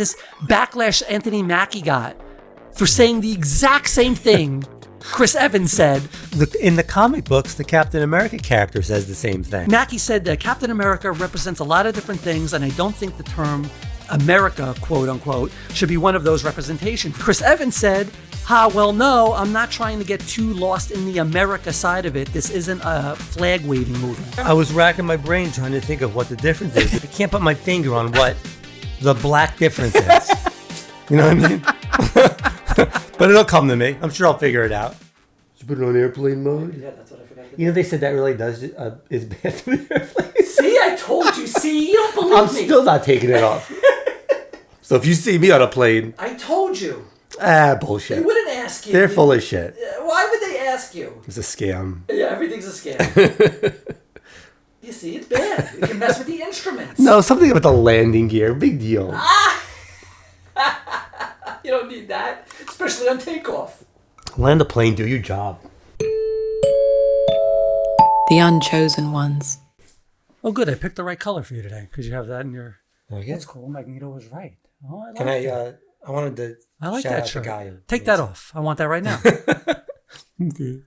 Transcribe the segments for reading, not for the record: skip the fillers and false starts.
this backlash Anthony Mackie got for saying the exact same thing Chris Evans said. In the comic books, the Captain America character says the same thing. Mackie said that Captain America represents a lot of different things, and I don't think the term America, quote unquote, should be one of those representations. Chris Evans said, well, no, I'm not trying to get too lost in the America side of it. This isn't a flag waving movie. I was racking my brain trying to think of what the difference is. I can't put my finger on what the black difference is. You know what I mean? But it'll come to me. I'm sure I'll figure it out. Should put it on airplane mode? Yeah, that's what I forgot to do. You know, they said that really does is bad for the airplane. See, I told you. See, you don't believe me. I'm still not taking it off. So if you see me on a plane... I told you. Bullshit. They wouldn't ask you. They're full of shit. Why would they ask you? It's a scam. Yeah, everything's a scam. You see, it's bad. You can mess with the instruments. No, something about the landing gear. Big deal. You don't need that, especially on takeoff. Land a plane, do your job. The Unchosen Ones. Oh, good. I picked the right color for you today because you have that in your... Okay. That's cool. Magneto was right. Oh, I like Can I, that. I wanted to I like shout that out shirt. the guy who Take that off. I want that right now. Okay.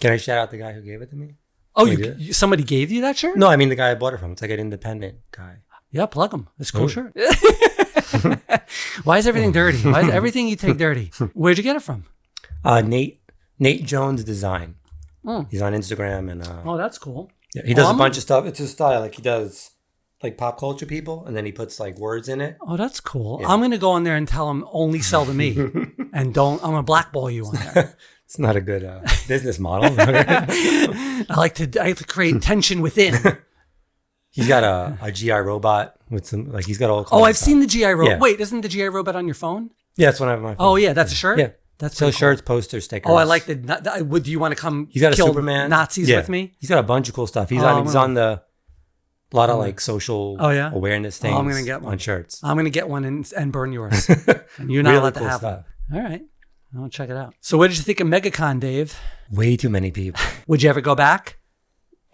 Can I shout out the guy who gave it to me? Oh, somebody gave you that shirt? No, I mean the guy I bought it from. It's like an independent guy. Yeah, plug him. It's a cool shirt. Why is everything dirty? Why is everything you take dirty? Where'd you get it from? Nate Jones Design. He's on Instagram and oh, that's cool. Yeah, he does a bunch of stuff. It's his style. Like he does like pop culture people, and then he puts like words in it. Oh, that's cool. Yeah. I'm gonna go on there and tell him only sell to me, and I'm gonna blackball you on there. It's not a good business model. I like to create tension within. He's got a GI robot with some like he's got all. Oh, I've seen the GI robot. Yeah. Wait, isn't the GI robot on your phone? Yeah, that's one I have on my phone. Oh yeah, that's a shirt. Yeah, that's so cool. shirts, posters, stickers. Oh, I like the. Do you want to come? He's got a kill Superman Nazis with me. He's got a bunch of cool stuff. He's on the a lot of like social awareness things. Oh, I'm gonna get one on shirts. I'm gonna get one and burn yours, and you're not really allowed cool to have stuff. one. All right, I'll check it out. So, what did you think of Megacon, Dave? Way too many people. Would you ever go back?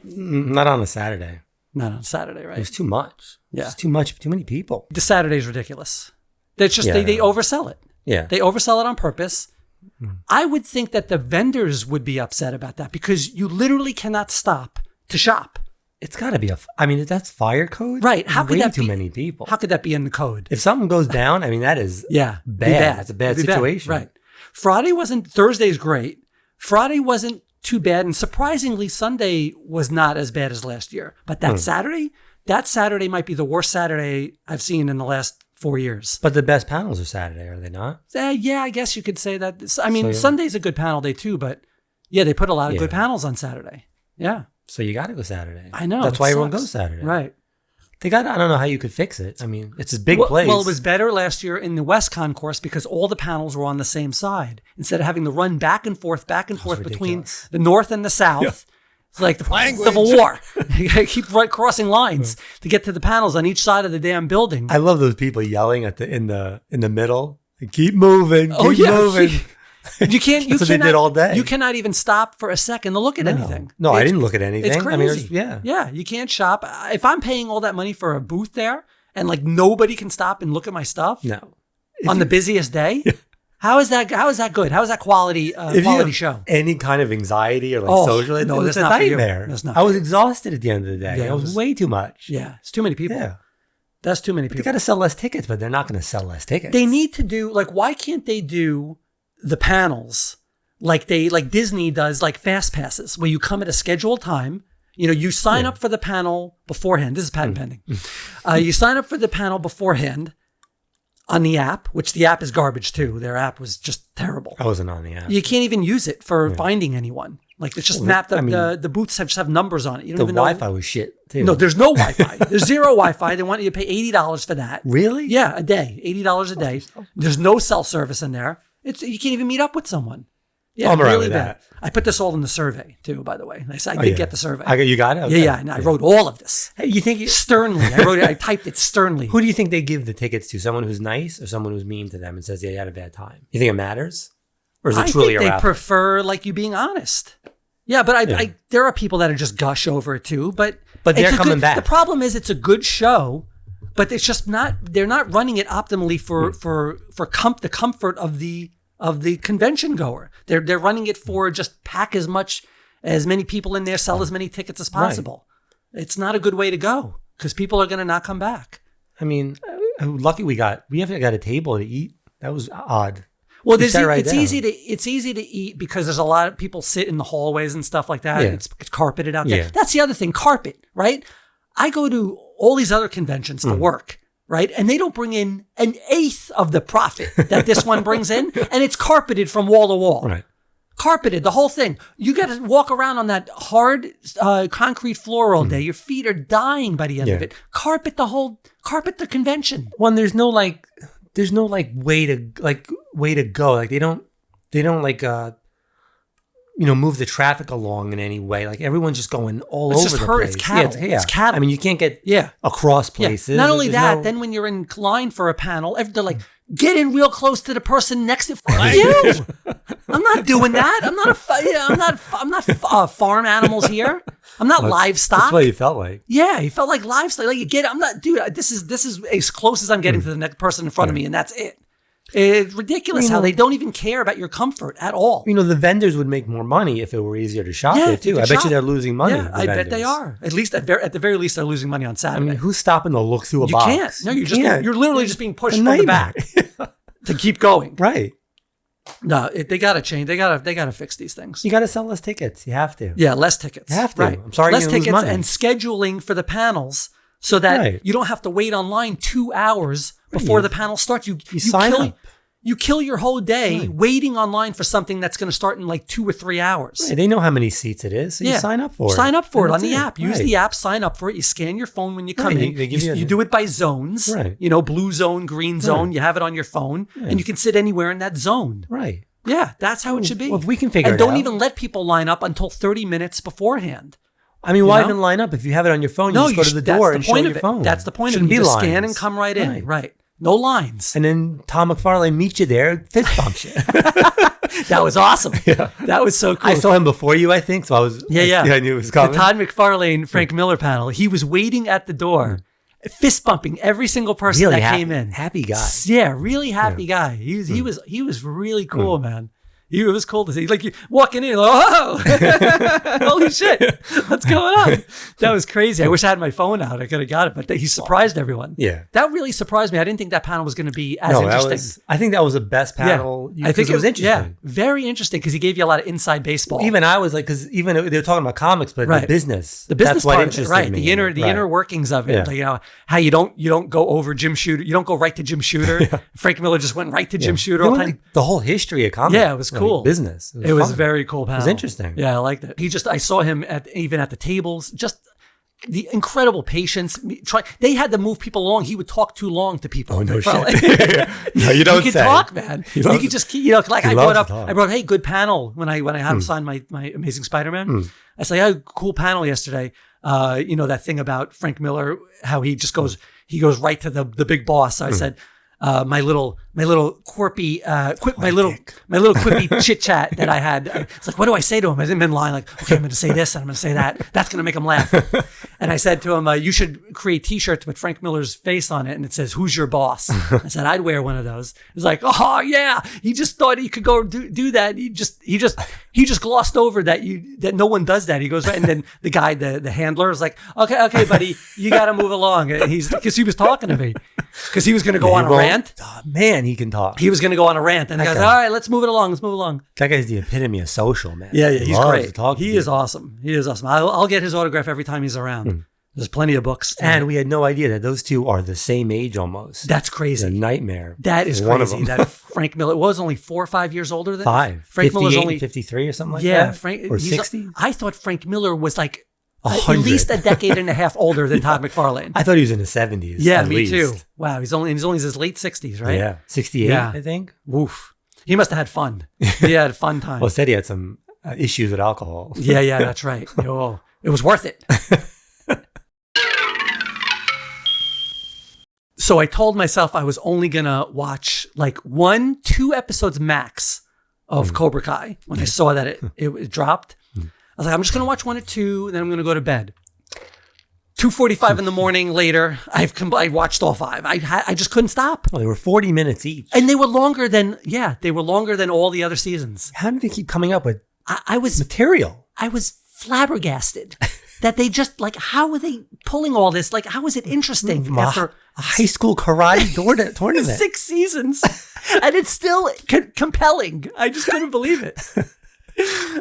Not on a Saturday. Not on Saturday, right? It was too much. Yeah, it's too much. Too many people. The Saturday's ridiculous. That's just they oversell it. Yeah, they oversell it on purpose. I would think that the vendors would be upset about that because you literally cannot stop to shop. It's got to be I mean, that's fire code, right? How could that be? Way too many people. How could that be in the code? If something goes down, I mean, that is bad. That's a bad situation, right? Thursday's great. Friday wasn't too bad, and surprisingly, Sunday was not as bad as last year. But that Saturday might be the worst Saturday I've seen in the last 4 years. But the best panels are Saturday, are they not? Yeah, I guess you could say that. I mean, Sunday's a good panel day too, but yeah, they put a lot of good panels on Saturday. Yeah. So you got to go Saturday. I know. That's why everyone goes Saturday. Right. I don't know how you could fix it. I mean, it's a big place. Well, it was better last year in the West Concourse because all the panels were on the same side. Instead of having to run back and forth between the North and the South. Yeah. It's like the Civil War. You gotta keep crossing lines to get to the panels on each side of the damn building. I love those people yelling in the middle. Keep moving. Keep moving. You can't. That's what they did all day. You cannot even stop for a second to look at anything. No, I didn't look at anything. It's crazy. I mean, yeah. You can't shop. If I'm paying all that money for a booth there, and like nobody can stop and look at my stuff, on the busiest day, how is that? How is that good? How is that quality? Quality show. Any kind of anxiety or like social? No, it's a nightmare. I was exhausted at the end of the day. Yeah, it was way too much. Yeah, it's too many people. Yeah. That's too many people. They got to sell less tickets, but they're not going to sell less tickets. They need to do why can't they do the panels like Disney does, like fast passes, where you come at a scheduled time. You sign up for the panel beforehand. This is patent pending. You sign up for the panel beforehand on the app, which the app is garbage too. Their app was just terrible. I wasn't on the app. You can't even use it for finding anyone. Like it's just mapped up. The booths just have numbers on it. You don't even know. The Wi-Fi was shit too. No, there's no Wi-Fi. There's zero Wi-Fi. They want you to pay $80 for that. Really? Yeah, a day. $80 a day. There's no cell service in there. You can't even meet up with someone. Yeah, I'm really with bad. that. I put this all in the survey too, by the way. I did get the survey. You got it? Okay. Yeah. And I wrote all of this. Hey, you think sternly? I typed it sternly. Who do you think they give the tickets to? Someone who's nice or someone who's mean to them and says they had a bad time? You think it matters, or is it truly a raffle? They prefer you being honest. Yeah, but there are people that are just gush over it too. But they're coming back. The problem is it's a good show, but it's just not. They're not running it optimally for the comfort of the convention goer. They're running it for just pack as many people in there, sell as many tickets as possible. Right. It's not a good way to go because people are going to not come back. I mean, lucky we haven't got a table to eat. That was odd. Well, it's easy to eat because there's a lot of people sit in the hallways and stuff like that. Yeah. It's carpeted out there. Yeah. That's the other thing, carpet, right? I go to all these other conventions for work, right? And they don't bring in an eighth of the profit that this one brings in, and it's carpeted from wall to wall. Right. Carpeted, the whole thing. You got to walk around on that hard concrete floor all day. Your feet are dying by the end of it. Carpet the convention. One, there's no way to go. Like they don't move the traffic along in any way. Like everyone's just going all over the place. It's cattle. It's cattle. I mean, you can't get across places. Not only that, then when you're in line for a panel, they're like, get in real close to the person next to you. I'm not doing that. I'm not farm animals here. I'm not livestock. That's what you felt like. Yeah, you felt like livestock. Like you get it. I'm not, dude. This is as close as I'm getting to the next person in front of me, and that's it. It's ridiculous how they don't even care about your comfort at all. The vendors would make more money if it were easier to shop there too. I bet you they're losing money. Yeah, I bet they are. At least at the very least, they're losing money on Saturday. I mean, who's stopping to look through a box? You can't. No, you're literally just being pushed from the back to keep going. Right. No, they got to change. They got to fix these things. You got to sell less tickets. You have to. Yeah, less tickets. You have to. Right. I'm sorry, less you're tickets lose money. And scheduling for the panels so that you don't have to wait online 2 hours before the panel starts. You sign up. You kill your whole day waiting online for something that's going to start in like 2 or 3 hours. Right. They know how many seats it is, so you sign up for it. Sign up for it on the app. Use the app, sign up for it. You scan your phone when you come in. You do it by zones. Right. Blue zone, green zone. You have it on your phone, and you can sit anywhere in that zone. Right. Yeah, that's how it should be. Well, if we can figure it out. And don't even let people line up until 30 minutes beforehand. I mean, why even line up? If you have it on your phone, you just go to the door and show your phone. That's the point of it. You just scan and come right in. Right. No lines. And then Tom McFarlane meets you there, fist bumps you. That was awesome. Yeah. That was so cool. I saw him before you, I think, so I was... Yeah. I knew it was coming. The Todd McFarlane, Frank Miller panel, he was waiting at the door, fist bumping every single person that came in. Happy guy. Yeah, really happy guy. He was really cool, man. It was cool to see. Like you walking in, like, oh, holy shit, what's going on? That was crazy. I wish I had my phone out. I could have got it, but he surprised everyone. Yeah, that really surprised me. I didn't think that panel was going to be as interesting. I think that was the best panel. I think it was interesting. Yeah, very interesting because he gave you a lot of inside baseball. Even I was like, because even they were talking about comics, but the business that's what part interested of it, right? me. The inner workings of it. Like, how you don't go over Jim Shooter. You don't go right to Jim Shooter. Frank Miller just went right to Jim Shooter all the time. The whole history of comics. Yeah, it was cool. Business. It was very cool panel. It was interesting. Yeah, I liked it. I saw him even at the tables, just the incredible patience. They had to move people along. He would talk too long to people. Oh, no shit. No, you don't You can talk, man. You can just keep, like I brought, hey, good panel when I had him sign my Amazing Spider-Man. I said, yeah, cool panel yesterday. That thing about Frank Miller, how he just goes right to the big boss. So I said, my little quirky, my little quippy chit chat that I had. It's like, what do I say to him? I didn't in line like, okay, I'm going to say this and I'm going to say that. That's going to make him laugh. And I said to him, you should create T-shirts with Frank Miller's face on it, and it says, "Who's your boss?" I said, I'd wear one of those. He's like, oh yeah. He just thought he could go do that. He just glossed over that no one does that. He goes, and then the guy, the handler, is like, okay, buddy, you got to move along. Because he was talking to me because he was going to go on a rant. Oh, man, he can talk. He was going to go on a rant, and the guy's like, all right, let's move it along. That guy's the epitome of social, man. Yeah, he's great. He is awesome. I'll get his autograph every time he's around. There's plenty of books. And we had no idea that those two are the same age almost. That's crazy. It's a nightmare. That is crazy. That Frank Miller was only 4 or 5 years older than 5. Frank Miller's only 53 or something like that. Yeah, or 60. I thought Frank Miller was like 100. at least a decade and a half older than Todd McFarlane. I thought he was in his 70s. Yeah, me too. Wow, he's only in his late 60s, right? Yeah, 68, I think. Woof. He must have had fun. He had a fun time. Well, said he had some issues with alcohol. Yeah, that's right. Oh, it was worth it. So I told myself I was only going to watch like 1-2 episodes max of Cobra Kai when I saw that it dropped. I was like, I'm just going to watch 1 or 2, then I'm going to go to bed. 2:45 in the morning later, I watched all 5. I just couldn't stop. Well, they were 40 minutes each. And they were longer than all the other seasons. How did they keep coming up with I was material? I was flabbergasted that they just, like, how are they pulling all this? Like, how is it interesting after a high school karate tournament? 6 seasons, and it's still compelling. I just couldn't believe it.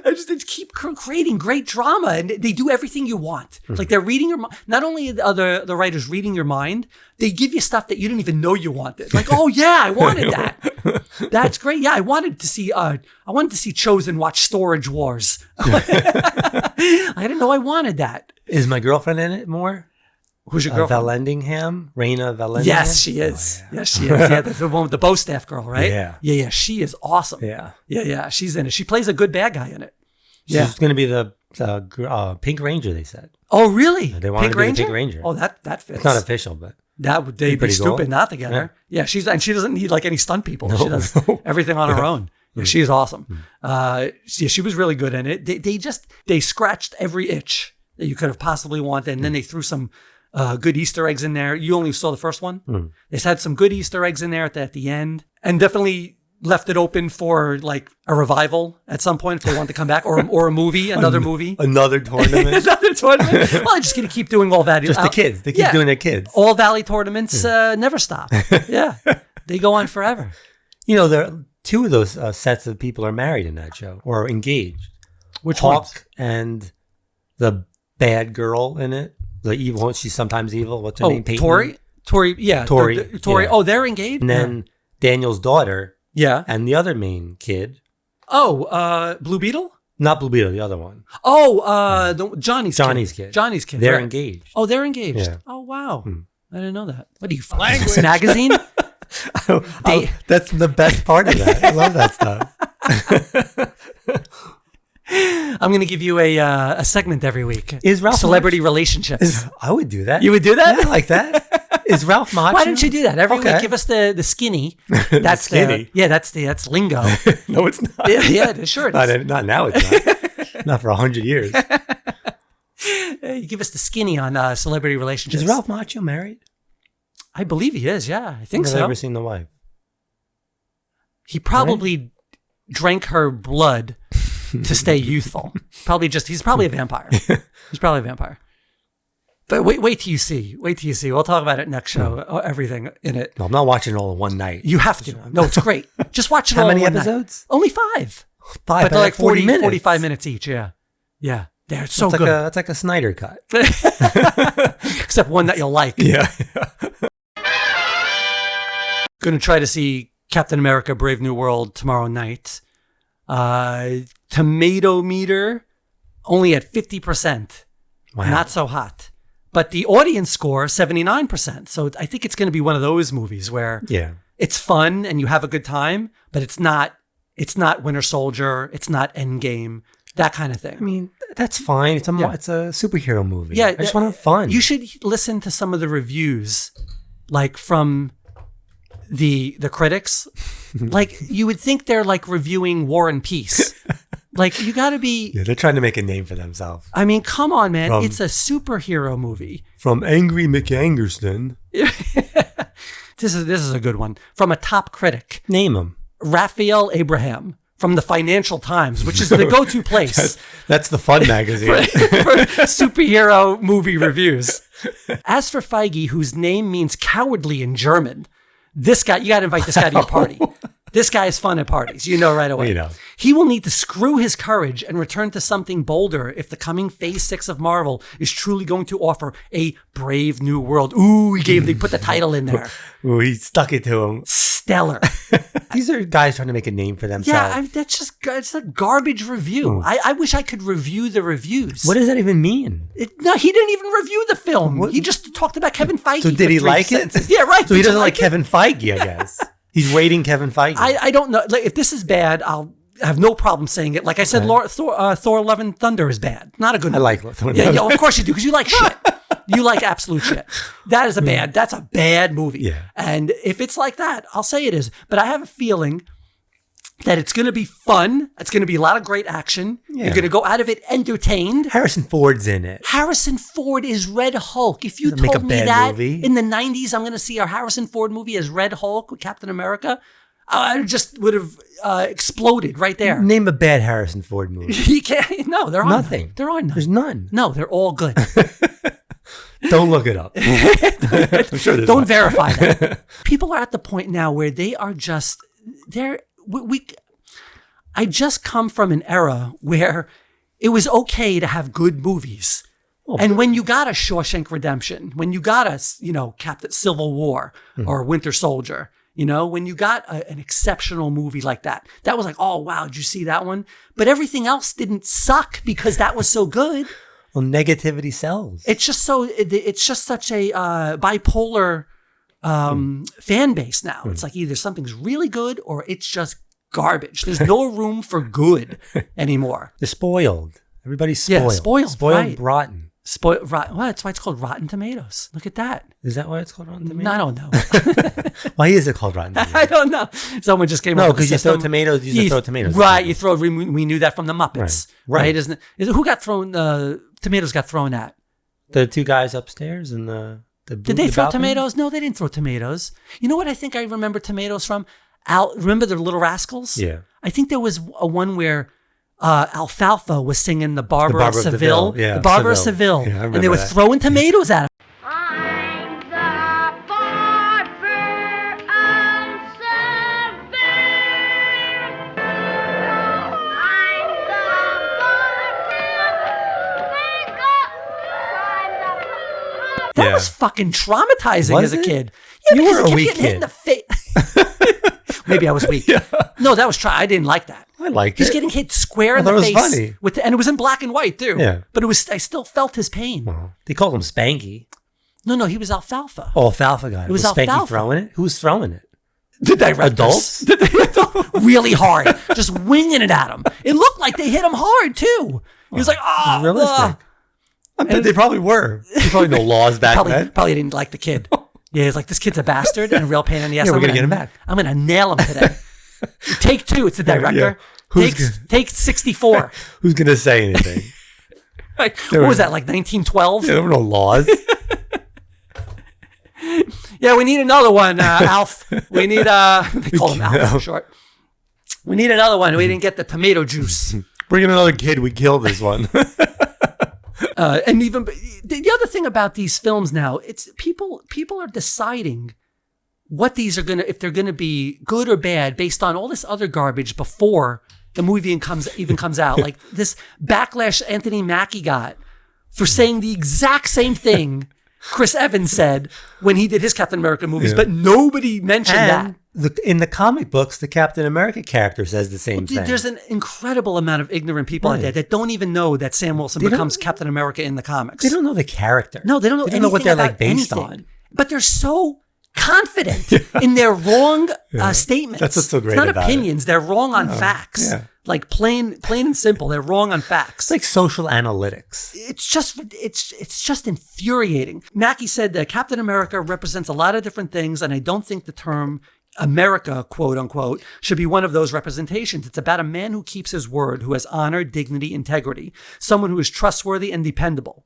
They just keep creating great drama, and they do everything you want. Like, they're reading your mind. Not only are the writers reading your mind, they give you stuff that you didn't even know you wanted. Like, oh yeah, I wanted that. That's great. Yeah, I wanted to see Chosen watch Storage Wars. I didn't know I wanted that. Is my girlfriend in it more? Who's your girlfriend? Valendingham? Raina Valendingham? Yes, she is. Oh, yeah. Yes, she is. Yeah, the one with the Bo staff girl, right? Yeah. She is awesome. Yeah. She's in it. She plays a good bad guy in it. She's going to be the Pink Ranger, they said. Oh, really? They wanted to be the Pink Ranger. Oh, that fits. It's not official, but they'd be stupid not together. Yeah, she doesn't need like any stunt people. No. She does everything on her own. Yeah, she's awesome. She was really good in it. They scratched every itch that you could have possibly wanted, and then they threw some good Easter eggs in there. You only saw the first one. They had some good Easter eggs in there at the end, and definitely left it open for like a revival at some point if they want to come back, or a movie, another movie, another tournament. Well, I'm just gonna keep doing All Valley. Just the kids. They keep doing their kids. All Valley tournaments never stop. Yeah, they go on forever. You know, there are 2 of those sets of people are married in that show or engaged. Which Hawk ones? And the bad girl in it. The evil, she's sometimes evil. What's her name? Peyton? Tori. Yeah, Tori. Yeah. Oh, they're engaged. And then Daniel's daughter. Yeah. And the other main kid. Oh, Blue Beetle? Not Blue Beetle, the other one. Oh, Johnny's kid. Johnny's kid. They're engaged. Oh, they're engaged. Yeah. Oh, wow. I didn't know that. What are you, Language magazine? That's the best part of that. I love that stuff. I'm going to give you a segment every week. Is Ralph Celebrity relationships? I would do that. You would do that? Yeah, I like that. Is Ralph Macchio? Why don't you do that every week? Give us the skinny. That's skinny. That's lingo. No, it's not. Yeah, sure it is. Not now. It's not. Not for 100 years. You give us the skinny on celebrity relationships. Is Ralph Macchio married? I believe he is. Yeah, I think so. I've never seen the wife. He probably drank her blood to stay youthful. He's probably a vampire. He's probably a vampire. But wait till you see. We'll talk about it next show. Everything in it. No, I'm not watching it all in one night. You have to. No, it's great. Just watch it all in one night. How many episodes? Only 5. But they're like 40 minutes. 45 minutes each. Yeah. They're so good. That's like a Snyder cut. Except one that you'll like. Yeah. Going to try to see Captain America: Brave New World tomorrow night. Tomato meter only at 50%. Wow. Not so hot. But the audience score 79%. So I think it's going to be one of those movies where it's fun and you have a good time, but it's not Winter Soldier, it's not Endgame, that kind of thing. I mean, that's fine. It's a superhero movie. Yeah, I just want to have fun. You should listen to some of the reviews, like from the critics. Like, you would think they're like reviewing War and Peace. Like, you got to be... Yeah, they're trying to make a name for themselves. I mean, come on, man. It's a superhero movie. From Angry McAngerston. This is a good one. From a top critic. Name him. Raphael Abraham from the Financial Times, which is the go-to place. That's the fun magazine. for superhero movie reviews. As for Feige, whose name means cowardly in German, this guy, you got to invite this guy to your party. This guy is fun at parties. You know right away. You know. He will need to screw his courage and return to something bolder if the coming Phase 6 of Marvel is truly going to offer a brave new world. Ooh, they put the title in there. Ooh, he stuck it to him. Stellar. These are guys trying to make a name for themselves. Yeah, it's a garbage review. I wish I could review the reviews. What does that even mean? No, he didn't even review the film. What? He just talked about Kevin Feige. So did he like it? Yeah, right. So he doesn't like Kevin Feige, I guess. He's rating Kevin Feige. I don't know. Like, if this is bad, I'll have no problem saying it. Like I said, Thor: Love and Thunder is bad. Not a good movie. I like Thor: Love and Thunder. Yeah, of course you do, because you like shit. You like absolute shit. That's a bad movie. Yeah. And if it's like that, I'll say it is. But I have a feeling that it's going to be fun. It's going to be a lot of great action. Yeah. You're going to go out of it entertained. Harrison Ford's in it. Harrison Ford is Red Hulk. If you Make a told me bad that movie. in the 90s, I'm going to see a Harrison Ford movie as Red Hulk with Captain America, I just would have exploded right there. Name a bad Harrison Ford movie. You can't. No, there are Nothing. none. There are none. There's none. No, they're all good. Don't look it up. I'm sure there's Don't one. verify that. People are at the point now where they are just I just come from an era where it was okay to have good movies. And when you got a Shawshank Redemption, when you got a, Captain Civil War or Winter Soldier, when you got an exceptional movie like that, that was like, oh, wow, did you see that one? But everything else didn't suck because that was so good. Well, negativity sells. It's just such a bipolar fan base now. It's like either something's really good or it's just garbage. There's no room for good anymore. They're spoiled. Everybody's spoiled. Yeah, spoiled, right. Rotten. Well, that's why it's called Rotten Tomatoes. Look at that. Is that why it's called Rotten Tomatoes? I don't know. Why is it called Rotten Tomatoes? I don't know. Someone just came up No, with because the you throw system. tomatoes. You throw tomatoes. Right. You throw. We knew that from the Muppets. Right. Isn't it? Who got thrown? Tomatoes got thrown at. The two guys upstairs in the Did they the throw balcony? tomatoes? No, they didn't throw tomatoes. You know what I think I remember tomatoes from? Remember the Little Rascals? Yeah. I think there was a one where Alfalfa was singing the Barber of Seville. Seville. Yeah, the Barber of Seville. Seville. Yeah, I and they remember were that. throwing tomatoes at him. I'm the barber of Seville. I'm the barber. That Yeah. was fucking traumatizing Was as a it? kid. Yeah, You because were he a kept weak getting hit in kid. the face. Maybe I was weak. No, that was I didn't like that. I liked He's it. getting hit square in I the thought it face. was funny. And it was in black and white too. Yeah. But I still felt his pain. Well, they called him Spanky. No, he was Alfalfa. Oh, Alfalfa guy. It was Spanky Alfalfa. throwing it? Who was throwing it? Did they Adults? Did they really hard, just winging it at him? It looked like they hit him hard too. He was like, "Oh, Realistic. I bet they probably were. There's probably no laws back then. Probably didn't like the kid. Yeah, he's like, this kid's a bastard and a real pain in the ass. Yeah, we're I'm gonna get him back. I'm gonna nail him today. Take 2. It's the director. Yeah. Take 64. Who's going to say anything? Like, what was that? Like 1912? There were no laws. Yeah, we need another one, Alf. We need they call him Alf for short. We need another one. We didn't get the tomato juice. Bring in another kid. We killed this one. And even the other thing about these films now, it's people are deciding what these are if they're gonna be good or bad based on all this other garbage before the movie even comes out. Like this backlash Anthony Mackie got for saying the exact same thing Chris Evans said when he did his Captain America movies, but nobody mentioned that. In the comic books, the Captain America character says the same thing. There's an incredible amount of ignorant people out there that don't even know that Sam Wilson becomes Captain America in the comics. They don't know the character. No, they don't know. They don't know what they're like based anything. on. But they're so confident in their wrong statements. That's what's so great It's not about opinions. They're wrong on facts. Yeah. Like plain and simple. They're wrong on facts. It's like social analytics. It's just infuriating. Mackie said that Captain America represents a lot of different things, and I don't think the term America, quote unquote, should be one of those representations. It's about a man who keeps his word, who has honor, dignity, integrity, someone who is trustworthy and dependable.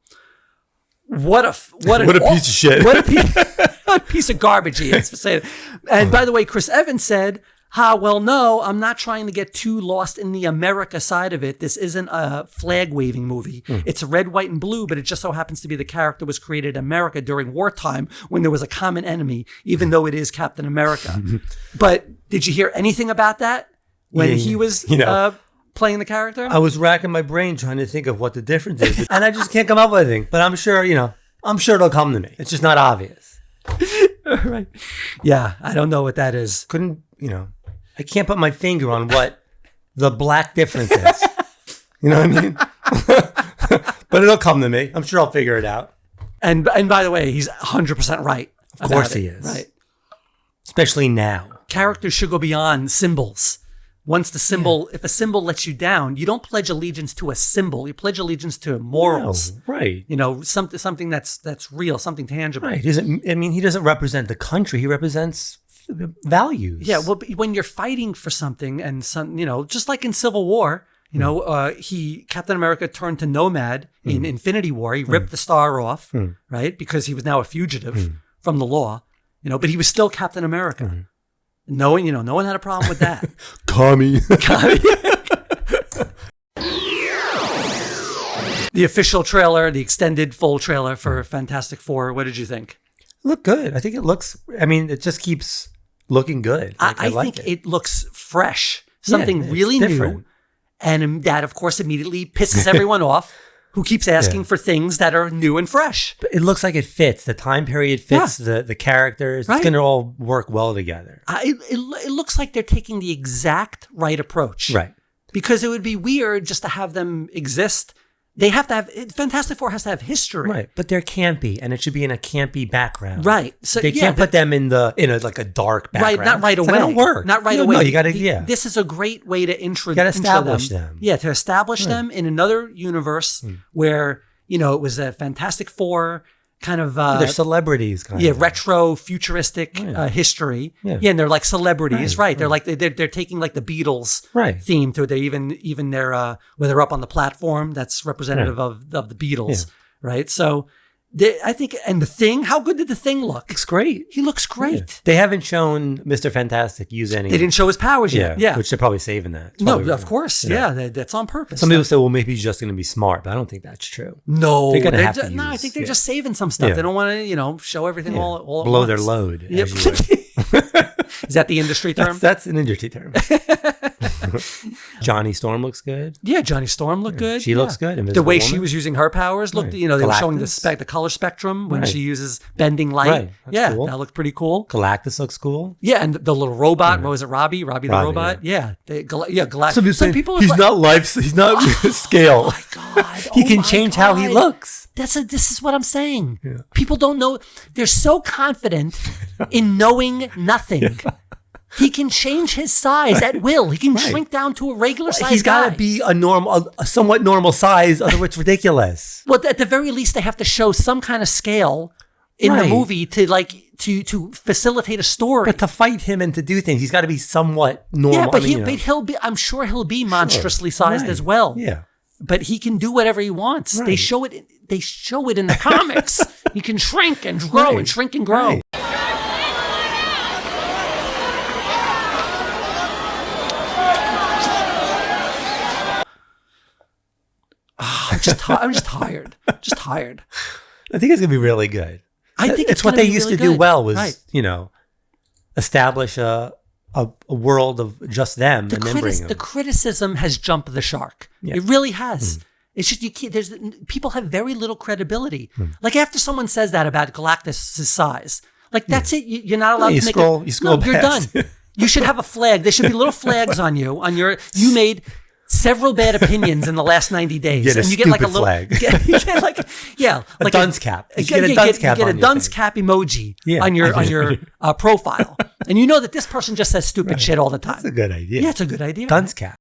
What a piece of shit. What a piece of garbage he is for saying it. And by the way, Chris Evans said, no, I'm not trying to get too lost in the America side of it. This isn't a flag waving movie. It's red, white, and blue, but it just so happens to be the character was created in America during wartime when there was a common enemy, even though it is Captain America. But did you hear anything about that when he was playing the character? I was racking my brain trying to think of what the difference is, and I just can't come up with anything. But I'm sure, it'll come to me. It's just not obvious. Right. Yeah, I don't know what that is. I can't put my finger on what the black difference is. You know what I mean? But it'll come to me. I'm sure I'll figure it out. And by the way, he's 100% right. Of course he is. Right. Especially now. Characters should go beyond symbols. Once the symbol, if a symbol lets you down, you don't pledge allegiance to a symbol. You pledge allegiance to morals. No, right. Something that's real, something tangible. Right. He doesn't represent the country. He represents values. Yeah, well, when you're fighting for something and just like in Civil War, Captain America turned to Nomad in Infinity War. He ripped the star off, right? Because he was now a fugitive from the law, but he was still Captain America. No one had a problem with that. Commie. The official trailer, the extended full trailer for Fantastic Four. What did you think? Look good. I think it looks. I mean, it just keeps looking good. I like think it looks fresh. Something really different. New. And that, of course, immediately pisses everyone off who keeps asking for things that are new and fresh. But it looks like it fits. The time period fits the characters. Right. It's going to all work well together. It looks like they're taking the exact right approach. Right. Because it would be weird just to have them exist. They have to have, Fantastic Four has to have history. Right. But they're campy, and it should be in a campy background. Right. So they can't put them in a dark background. Right, not right away. It's not going to work. Not right away. No, you got to, This is a great way to introduce them. You got to establish them. Yeah, to establish them in another universe where, it was a Fantastic Four kind of they're celebrities kind of retro futuristic history and they're like celebrities right. They're like they're taking like the Beatles theme to it. They even their where they're up on the platform that's representative of the Beatles right. So I think, and the Thing, how good did the Thing look? Looks great. He looks great. Yeah. They haven't shown Mr. Fantastic use any. They didn't show his powers yet. Yeah. Which they're probably saving that. Of course. Yeah. That's on purpose. Some people say, well, maybe he's just going to be smart, but I don't think that's true. No. They're going to have to use. No, I think they're just saving some stuff. They don't want to, show everything all at blow once. their load. Yep. Is that the industry term? That's an industry term. Johnny Storm looks good. Yeah, Johnny Storm looked good. She looks good. The way she was using her powers looked, they were showing the color spectrum when she uses bending light. Right. Cool. That looked pretty cool. Galactus looks cool. Yeah, and the little robot, was it Robbie? Robbie the robot? Yeah. Galactus. Some people he's not scale. Oh my God. He can change how he looks. This is what I'm saying. Yeah. People don't know. They're so confident in knowing nothing. He can change his size at will. He can shrink down to a regular size. He's got to be a somewhat normal size, otherwise it's ridiculous. Well, at the very least, they have to show some kind of scale in the movie to facilitate a story. But to fight him and to do things, he's got to be somewhat normal. Yeah, but he'll be. I'm sure he'll be monstrously sized as well. Yeah. But he can do whatever he wants. Right. They show it in the comics. He can shrink and grow and shrink and grow. Right. I'm just tired. Just tired. I think it's gonna be really good. I think it's what they used to do well was establish a world of just them and then bring them. The criticism has jumped the shark. Yeah. It really has. It's just you can't. People have very little credibility. Like after someone says that about Galactus' size, like that's it. You're not allowed to make it. You scroll you're past. Done. You should have a flag. There should be little flags on you. You made several bad opinions in the last 90 days. You get like a little flag. You get like a dunce cap. You get a dunce cap emoji on your profile, and you know that this person just says stupid shit all the time. That's a good idea. Yeah, it's a good idea. Dunce cap.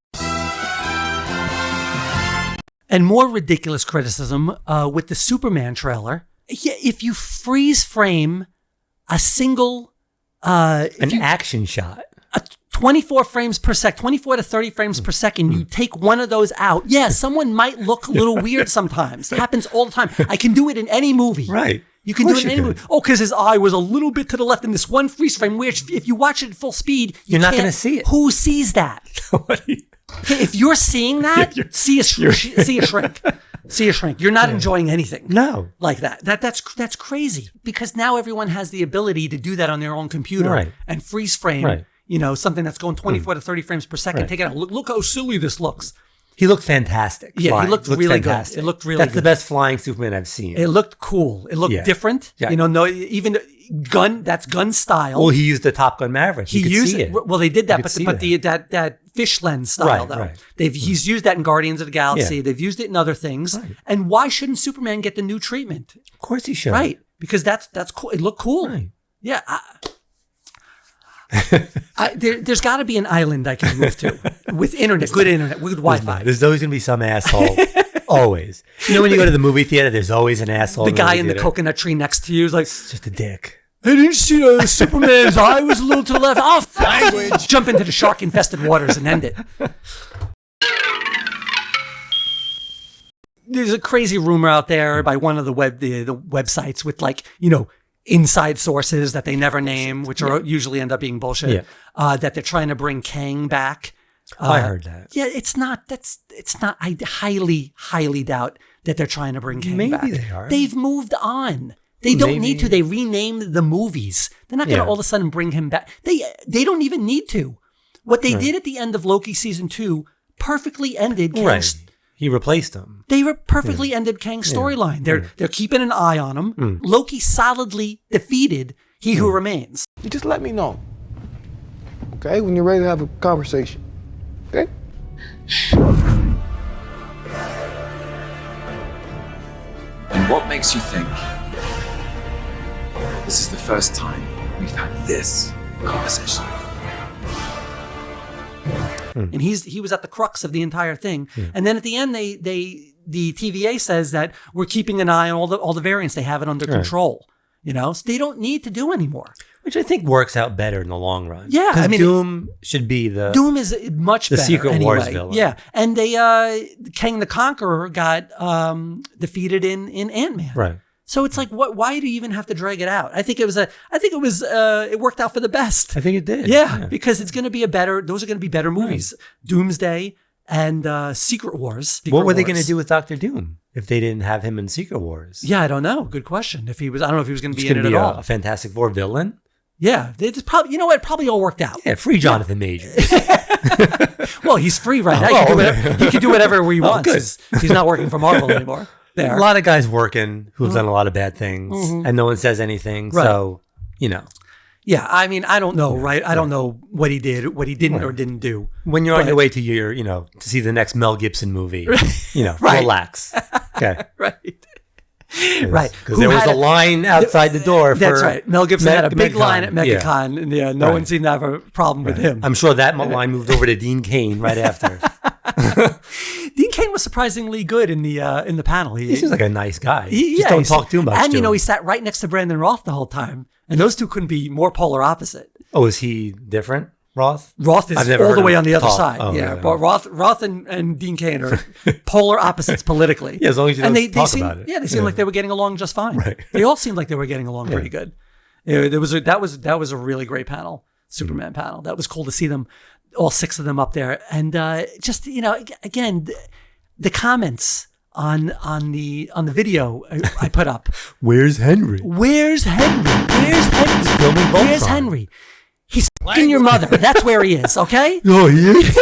And more ridiculous criticism with the Superman trailer. If you freeze frame a single action shot. 24 frames per second, 24 to 30 frames per second, you take one of those out. Yeah, someone might look a little weird sometimes. It happens all the time. I can do it in any movie. Right. You can do it in any movie. Oh, because his eye was a little bit to the left in this one freeze frame, which if you watch it at full speed, you're not going to see it. Who sees that? If you're seeing that, see a shrink. See a shrink. You're not enjoying anything. No. Like that. That's crazy. Because now everyone has the ability to do that on their own computer and freeze frame. Something that's going 24 to 30 frames per second. Take it out. Look how silly this looks. He looked fantastic. Yeah, flying. He looked really fantastic. Good. It looked really That's good. The best flying Superman I've seen. It looked cool. It looked different. Yeah. Even that's gun style. Well, he used the Top Gun Maverick. He used it. Well, they did that, but that fish lens style though. Right. He's used that in Guardians of the Galaxy. Yeah. They've used it in other things. Right. And why shouldn't Superman get the new treatment? Of course he should. Right. Because that's cool. It looked cool. Right. Yeah. There's got to be an island I can move to with good internet, with Wi-Fi. There's always going to be some asshole. Always. When you go to the movie theater, there's always an asshole. The guy in the coconut tree next to you is like, it's just a dick. I didn't see Superman's eye was a little to the left. Off language. Jump into the shark-infested waters and end it. There's a crazy rumor out there by one of the websites with inside sources that they never name, which are usually end up being bullshit. That they're trying to bring Kang back. I heard that. Yeah, it's not. I highly doubt that they're trying to bring Kang back. Maybe they are. They've moved on. They don't need to. They renamed the movies. They're not going to all of a sudden bring him back. They don't even need to. What they did at the end of Loki season 2 perfectly ended Kang's. Right. He replaced him. They perfectly ended Kang's storyline. They're keeping an eye on him. Loki solidly defeated He Who Remains. You just let me know, okay, when you're ready to have a conversation, okay? And what makes you think this is the first time we've had this conversation? And he was at the crux of the entire thing. And then at the end, the TVA says that we're keeping an eye on all the variants. They have it under control. So they don't need to do anymore. Which I think works out better in the long run. Yeah, because Doom should be Doom is much better. The Secret anyway. Wars villain. Yeah, and they Kang the Conqueror got defeated in Ant-Man. Right. So it's like, why do you even have to drag it out? I think it worked out for the best. I think it did. Yeah. Because those are going to be better movies. Right. Doomsday and Secret Wars. What were they going to do with Dr. Doom if they didn't have him in Secret Wars? Yeah, I don't know. Good question. I don't know if he was going to be in it at all. A Fantastic Four villain? Yeah. It's probably, it probably all worked out. Yeah, free Jonathan Majors. Well, he's free right now. He can do whatever he wants. He's not working for Marvel anymore. There. A lot of guys working who have done a lot of bad things, and no one says anything. Right. So, Yeah, I mean, I don't know, right? I don't know what he did, what he didn't or didn't do. When you're on your way to to see the next Mel Gibson movie, relax. Okay. Right. Right. Because there was a line outside the door. That's right. Mel Gibson had a big line at Megacon, and no one seemed to have a problem with him. I'm sure that line moved over to Dean Cain right after. Dean Cain was surprisingly good in the panel. He seems like a nice guy. Just don't talk too much. And he sat right next to Brandon Roth the whole time, and those two couldn't be more polar opposite. Oh, is he different, Roth? Roth is all the way on the other side. Oh, yeah, but Roth and Dean Cain are polar opposites politically. Yeah, as long as you don't talk about it. Yeah, they seemed like they were getting along just fine. Right. They all seemed like they were getting along pretty good. That was a really great panel, Superman panel. That was cool to see them, all 6 of them up there, and just again, the comments on the video I put up. Where's Henry? Where's Henry? Where's Henry? Where's Henry? He's f***ing your mother. That's where he is, okay? Oh, he is?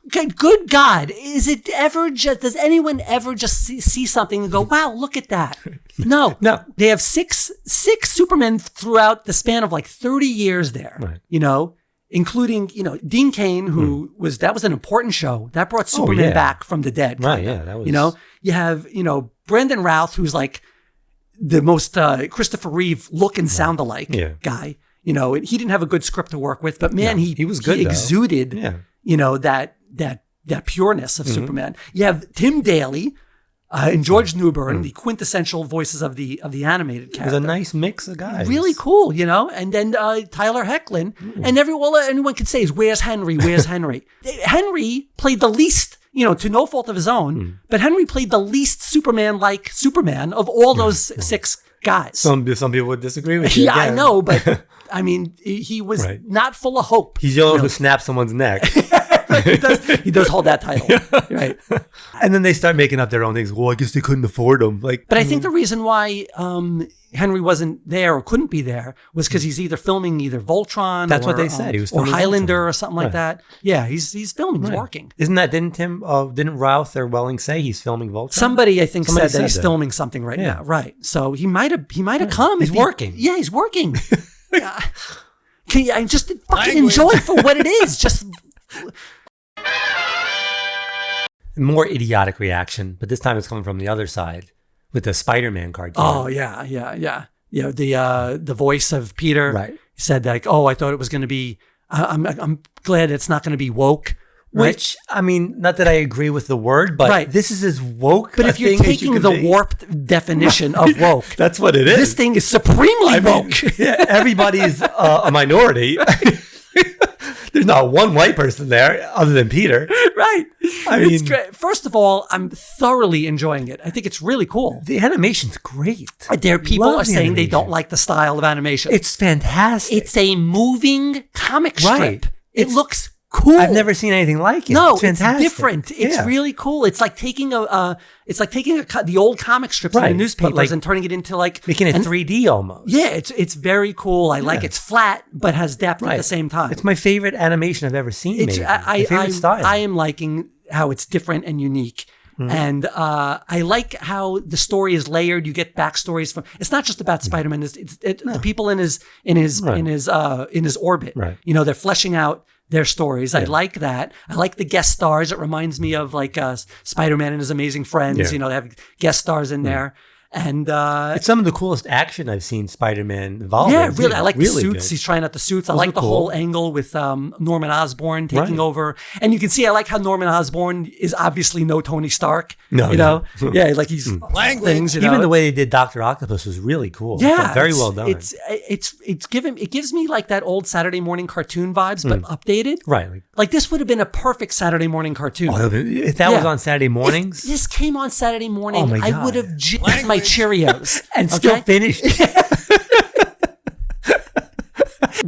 Okay, good God. Does anyone ever just see something and go, wow, look at that? No. They have six Supermen throughout the span of 30 years there, right. Including, Dean Cain, who that was an important show. That brought Superman back from the dead. Right, yeah. That was... You have, Brandon Routh, who's the most Christopher Reeve look and sound alike guy. He didn't have a good script to work with, but man, he was good. He exuded, that pureness of Superman. You have Tim Daly and George Newbern, the quintessential voices of the animated character. It was a nice mix of guys. Really cool, and then Tyler Hoechlin, and anyone could say is, where's Henry? Where's Henry? Henry played the least, to no fault of his own, but Henry played the least Superman-like Superman of all those 6 guys. Some people would disagree with you. Yeah, I know, but I mean, he was not full of hope. He's the one who snaps someone's neck. he does hold that title, right? And then they start making up their own things. Well, I guess they couldn't afford them. But I think the reason why Henry wasn't there or couldn't be there was because he's either filming Voltron. That's what they said. He was or filming Highlander Voltron. Or something like that. Yeah, he's filming. He's working. Didn't Routh or Welling say he's filming Voltron? Somebody I think said that he's filming something right now. Right. So he might have come. He's working. Yeah, he's working. Can you just fucking enjoy it for what it is? Just. More idiotic reaction, but this time it's coming from the other side with the Spider-Man cartoon. Oh yeah. The voice of Peter right. said I thought it was going to be. I'm glad it's not going to be woke. Which, I mean, not that I agree with the word, but Right. this is as woke. But a if you're thing as you taking can the be. warped definition of woke, That's what it is. this thing is supremely woke. Yeah, everybody's a minority. There's not one white person there other than Peter. Right. I It's mean- great. First of all, I'm thoroughly enjoying it. I think it's really cool. The animation's great. There, people Love are the saying they animation. don't like the style of animation. It's fantastic. It's a moving comic strip. Right. It looks cool. I've never seen anything like it. No, it's fantastic. different. It's Yeah. really cool. It's like taking the old comic strips Right, from the but newspapers like and turning it into like making it an- 3D almost. Yeah, it's very cool. I like it's flat but has depth at the same time. It's my favorite animation I've ever seen. It's maybe. My favorite style. I am liking how it's different and unique. And I like how the story is layered. You get backstories from. It's not just about Spider-Man. The people in his orbit. Right. You know, they're fleshing out their stories. I like that. I like the guest stars. It reminds me of like Spider-Man and His Amazing Friends. Yeah. You know, they have guest stars in there. And it's some of the coolest action I've seen Spider-Man involved yeah, in. really. I like the suits. Good. He's trying out the suits. I Those like are the cool. whole angle with Norman Osborn taking Right. over. And you can see I like how Norman Osborn is obviously no Tony Stark. No, you know? Yeah, like he's things, you know. Even the way they did Dr. Octopus was really cool. yeah, Very it's- well done. It gives me like that old Saturday morning cartoon vibes, but updated. right. Like this would have been a perfect Saturday morning cartoon. If that was Yeah. on Saturday mornings If this came on Saturday morning, Oh my I God. would have jizzed my Cheerios. and still finished.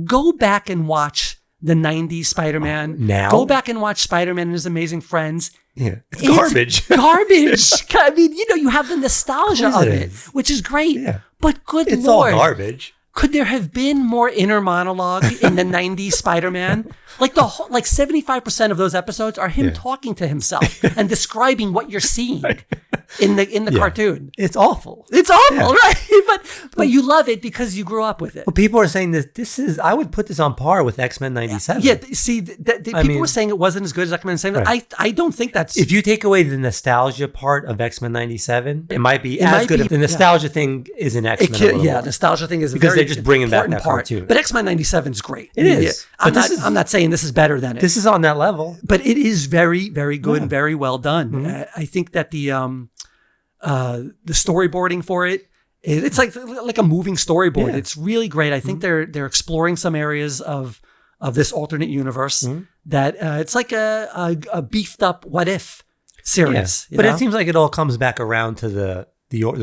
Go back and watch the 90s Spider-Man. Now? Go back and watch Spider-Man and His Amazing Friends. Yeah. It's garbage. Garbage. I mean, you know, you have the nostalgia Of of course it it, is. which is great. Yeah. But good It's Lord. all garbage. Could there have been more inner monologue in the 90s Spider-Man? Like 75% of those episodes are him talking to himself and describing what you're seeing in the cartoon. It's awful. It's awful, Yeah. right? But you love it because you grew up with it. Well, people are saying that I would put this on par with X-Men 97. Yeah, see, people mean- were saying it wasn't as good as X-Men 97. Right. I don't think that's... If you take away the nostalgia part of X-Men 97, it might be as might good be- if the nostalgia thing is in X-Men. a little more. nostalgia thing is a Because very they're just bringing back important that part. cartoon. But X-Men 97 is great. It is. I'm But this I'm not saying this is better than it. This is on that level. But it is very, very good and very well done. I think that the storyboarding for it, it's like a moving storyboard. Yeah. It's really great. I think they're exploring some areas of this alternate universe that it's like a beefed up What If series. you But know? it seems like it all comes back around to the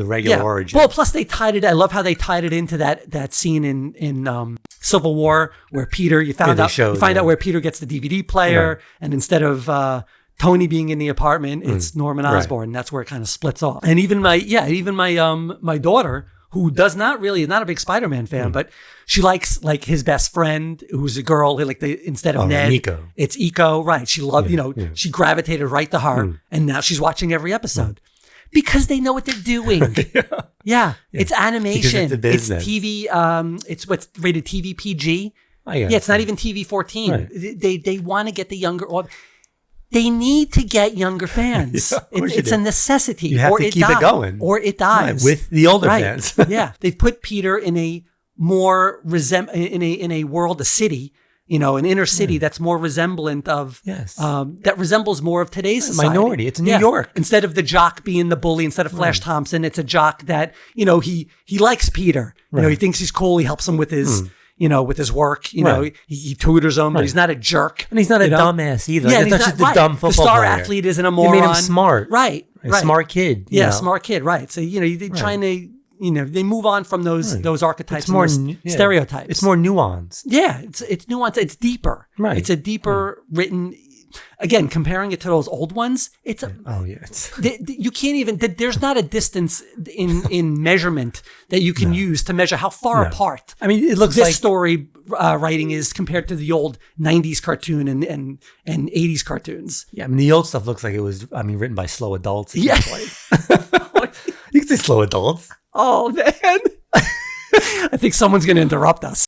regular origin. Well, plus they tied it. I love how they tied it into that scene in Civil War where Peter. You find out where Peter gets the DVD player, and instead of Tony being in the apartment, it's Norman Osborn. That's where it kind of splits off. And even my daughter, who not a big Spider-Man fan, but she likes like his best friend, who's a girl. Instead of Ned, Nico. it's Eco. Right? She loved. She gravitated right to her, and now she's watching every episode. Because they know what they're doing. Yeah. It's animation. Because it's a business. TV. It's what's rated TV PG. Yeah, it's not even TV 14. Right. They want to get the younger. They need to get younger fans. Yeah, of course you It's do. a necessity. You have or to keep it going. Or it dies. Right, with the older fans. Yeah. They've put Peter in a more in a world, a city. An inner city that's more resemblant of, that resembles more of today's society. Minority. It's New York. Instead of the jock being the bully, instead of Flash Thompson, it's a jock that, he likes Peter. He thinks he's cool. He helps him with his, with his work. He tutors him, but he's not a jerk. And he's not a dumbass either. Yeah, He's not just a dumb football The star player. athlete isn't a You moron. made him smart. Right. A smart kid. Yeah, smart kid. Right. So, they're trying to, they move on from those archetypes, It's more and those stereotypes. It's more nuanced. Yeah, it's nuanced. It's deeper. Right. It's a deeper written. Again, comparing it to those old ones, it's you can't even. There's not a distance in measurement that you can use to measure how far apart. I mean, it looks this like story writing is compared to the old '90s cartoon and '80s cartoons. Yeah, I mean, the old stuff looks like it was. Written by slow adults. Yeah. You can say slow adults. Oh man, I think someone's going to interrupt us.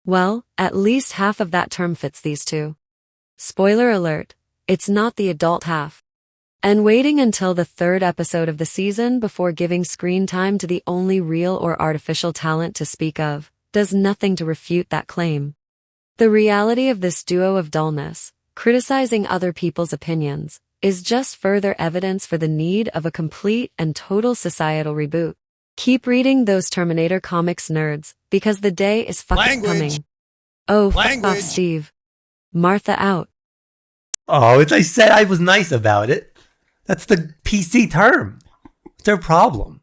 Well, at least half of that term fits these two. Spoiler alert, it's not the adult half. And waiting until the third episode of the season before giving screen time to the only real or artificial talent to speak of, does nothing to refute that claim. The reality of this duo of dullness, criticizing other people's opinions is just further evidence for the need of a complete and total societal reboot. Keep reading those Terminator comics, nerds, because the day is fucking coming. Oh, fuck off, Steve. Martha out. Oh, as I said, I was nice about it. That's the PC term. It's their problem.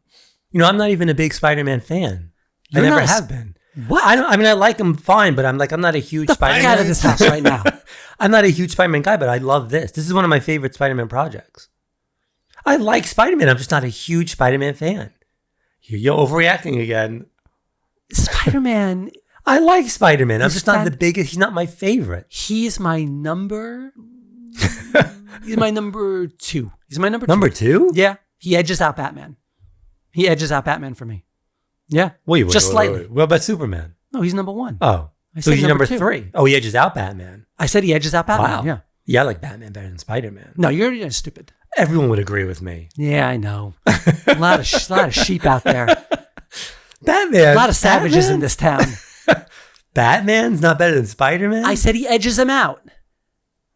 You know, I'm not even a big Spider-Man fan. I never have been. What? I mean, I like him fine, but I'm not a huge Spider-Man. Get out of this house right now. I'm not a huge Spider-Man guy, but I love this. This is one of my favorite Spider-Man projects. I like Spider-Man. I'm just not a huge Spider-Man fan. You're overreacting again. Spider-Man. I like Spider-Man. I'm just not the biggest. He's not my favorite. He's my number. He's my number 2. He's my number 2. Number 2? Yeah. He edges out Batman. He edges out Batman for me. Yeah. Wait, just slightly. What about Superman? No, he's number 1. Oh. I So said he's number 2. 3. Oh, he edges out Batman. I said he edges out Batman. Wow. Yeah. Yeah, I like Batman better than Spider-Man. No, you're stupid. Everyone would agree with me. Yeah, I know. a lot of sheep out there. Batman. A lot of savages in this town. Batman's not better than Spider-Man? I said he edges him out.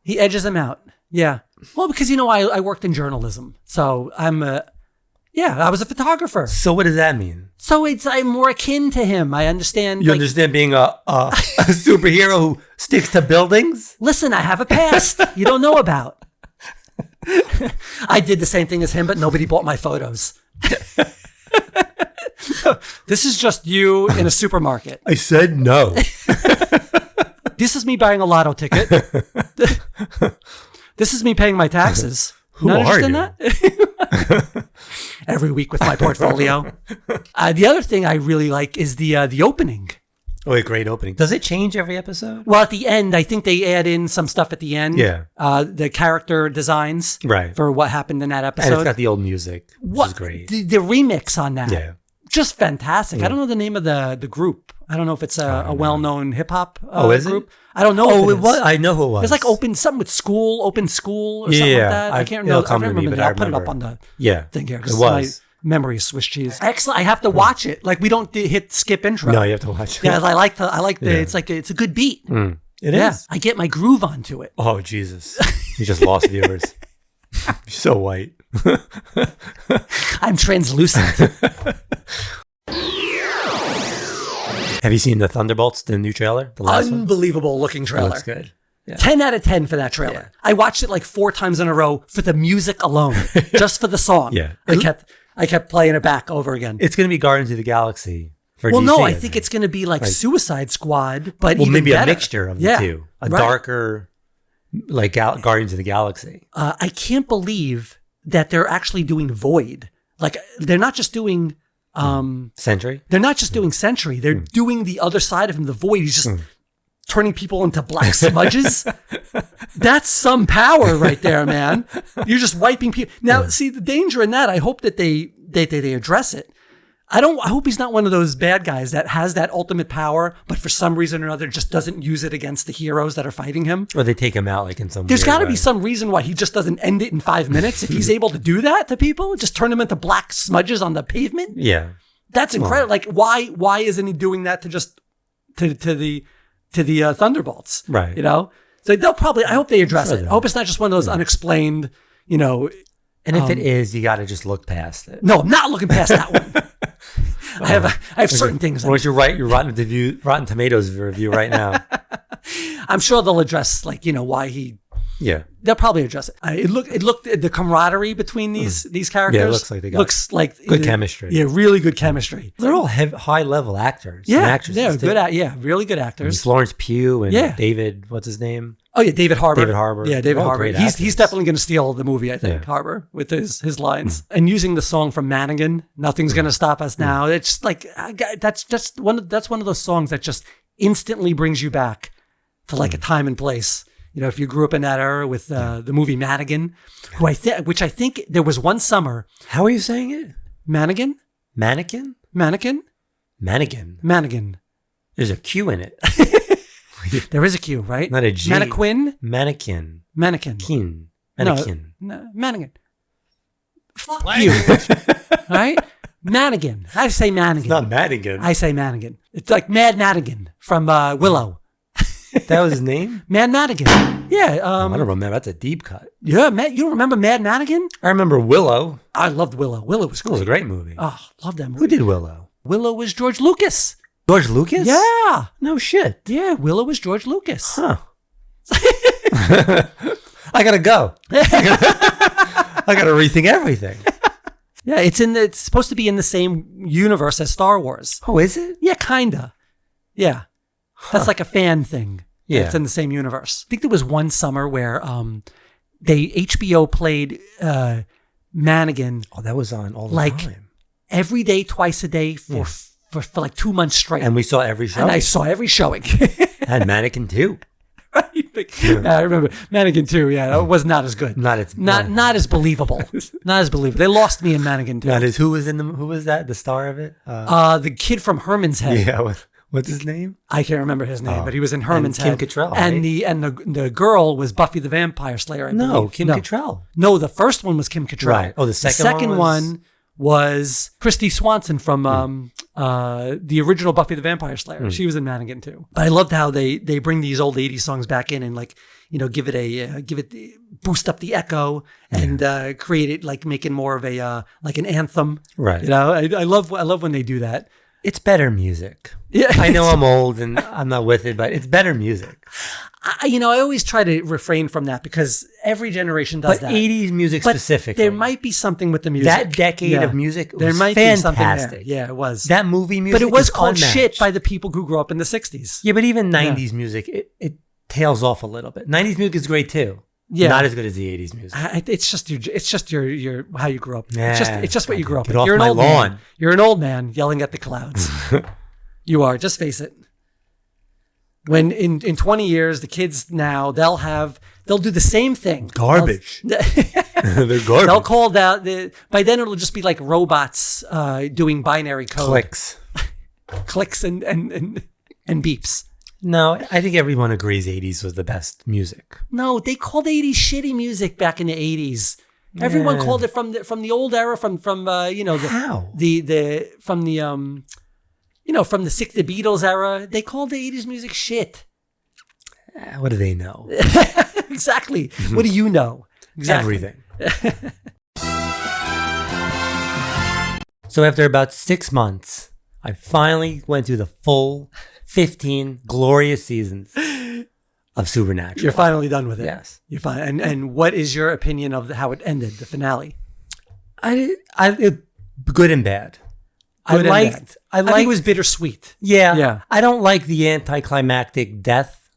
He edges him out. Yeah. Well, because, you know, I worked in journalism. So I was a photographer. So what does that mean? So I'm more akin to him. I understand. You understand being a superhero who sticks to buildings? Listen, I have a past you don't know about. I did the same thing as him, but nobody bought my photos. This is just you in a supermarket. I said no. This is me buying a lotto ticket. This is me paying my taxes. Who are you? That? Every week with my portfolio. The other thing I really like is the opening. Oh, a great opening. Does it change every episode? Well, at the end, I think they add in some stuff at the end. Yeah. The character designs. Right. For what happened in that episode. And it's got the old music, which is great. The remix on that. Yeah. Just fantastic. Yeah. I don't know the name of the group. I don't know if it's a well-known hip-hop is group. it? I don't know. Oh, if it was. is. I know who it was. It's like open something with open school or something like that. I can't remember. I don't remember that. I'll put it up on the thing here. It was. My memory is Swiss cheese. Excellent. I have to watch it. Like we don't hit skip intro. No, you have to watch it. Yeah, I like the. It's like it's a good beat. It is. I get my groove onto it. Oh Jesus! You just lost viewers. You're so white. I'm translucent. Have you seen the Thunderbolts, the new trailer? The last one? Unbelievable looking It trailer. looks good. Yeah. 10 out of 10 for that trailer. Yeah. I watched it like 4 times in a row for the music alone, just for the song. Yeah. I kept playing it back over again. It's going to be Guardians of the Galaxy for well, DC. no, I think it's going to be like Suicide Squad, but even maybe better. a mixture of the two. A darker, like Guardians of the Galaxy. I can't believe that they're actually doing Void. Like they're not just doing Sentry. They're not just doing Sentry. They're doing the other side of him, the Void. He's just turning people into black smudges. That's some power right there, man. You're just wiping people. Now, see the danger in that. I hope that they address it. I hope he's not one of those bad guys that has that ultimate power, but for some reason or another just doesn't use it against the heroes that are fighting him. Or they take him out like in some. There's got to be some reason why he just doesn't end it in 5 minutes. If he's able to do that to people, just turn them into black smudges on the pavement. Yeah, that's incredible. Like why isn't he doing that to just to the Thunderbolts? Right. You know, so they'll probably. I hope they address it. I hope it's not just one of those unexplained. You know. And if it is, you got to just look past it. No, I'm not looking past that one. I have certain things. Why don't you write your Rotten Tomatoes review right now? I'm sure they'll address why he. Yeah, they'll probably address it. It looked the camaraderie between these characters. Yeah, it looks like they got good chemistry. Yeah, really good chemistry. They're all high level actors. Yeah, and actresses they're too. good. Really good actors. Florence Pugh and David. What's his name? Oh yeah, David Harbour. Yeah, David Harbour. Great He's definitely going to steal the movie. I think Harbour with his lines and using the song from Mannequin. Nothing's going to stop us now. It's like that's one of those songs that just instantly brings you back to like a time and place. You know, if you grew up in that era with the movie Mannequin, which I think there was one summer. How are you saying it? Mannequin. Mannequin. Mannequin. Mannequin. Mannequin. There's a Q in it. There is a Q, right? Not a G. Mannequin. Mannequin. Mannequin. Keen. Mannequin. No, Mannequin. Fuck you. Right? Mannequin. I say Mannequin. It's not Madigan. I say Mannequin. It's like Mad Madigan from Willow. That was his name? Mad Madigan. Yeah. I don't remember. That's a deep cut. Yeah, you don't remember Mad Madigan? I remember Willow. I loved Willow. Willow was It was great. a great movie. Oh, love that movie. Who did Willow? Willow was George Lucas. George Lucas? Yeah. No shit. Yeah, Willow was George Lucas. Huh. I gotta go. I gotta rethink everything. Yeah, it's supposed to be in the same universe as Star Wars. Oh, is it? Yeah, kinda. Yeah. That's like a fan thing. Yeah. It's in the same universe. I think there was one summer where HBO played Madigan Oh, that was on all the like time. every day, twice a day for like 2 months straight. And we saw every show. And I saw every showing. And Mannequin too. I remember Madigan too. Yeah, it was not as good. Not as believable. Not as believable. They lost me in Madigan too. Not as who was that? The star of it? The kid from Herman's Head. Yeah. What's his name? I can't remember his name, but he was in Herman's Kim Head. Cattrall, And right? the girl was Buffy the Vampire Slayer. I believe. Kim Cattrall. No, the first one was Kim Cattrall. Right. Oh, the second one was Christy Swanson from the original Buffy the Vampire Slayer. She was in Madigan too. But I loved how they bring these old 80s songs back in and like, give it boost up the echo and create it like making more of a like an anthem. Right. I love when they do that. It's better music. Yeah. I know I'm old and I'm not with it, but it's better music. I always try to refrain from that because every generation does But that. 80s music But specifically. there might be something with the music. That decade of music was there might fantastic. be something there. Yeah, it was. That movie music but it was is called unmatched. shit by the people who grew up in the 60s. Yeah, but even 90s music, it tails off a little bit. 90s music is great too. Yeah. Not as good as the 80s music. It's just your how you grew up. Nah, it's just what you grew up get with. off You're an my old lawn. man. You're an old man yelling at the clouds. You are. Just face it. When in 20 years, the kids now they'll do the same thing. Garbage. They're garbage. They'll call that by then it'll just be like robots doing binary code. Clicks and beeps. No, I think everyone agrees 80s was the best music. No, they called 80s shitty music back in the 80s. Everyone called it from the old era from from the Beatles era. They called the 80s music shit. What do they know? Exactly. What do you know? Exactly. Everything. So after about 6 months, I finally went through the full 15 glorious seasons of Supernatural. You're finally done with it. Yes. You're fine. And what is your opinion of how it ended, the finale? Good and bad. I Good and liked. bad. I think it was bittersweet. Yeah. Yeah. I don't like the anticlimactic death,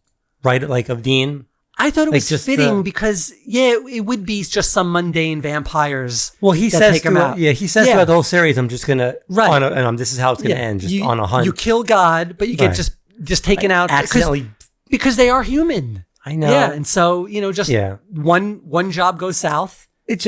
right? Like of Dean. I thought it Like was just fitting because it would be just some mundane vampires. Well, he that says take him out. he says throughout the whole series, I'm just gonna this is how it's gonna end, just on a hunt. You kill God, but you get just taken out accidentally because they are human. I know. Yeah, and so just one job goes south. It's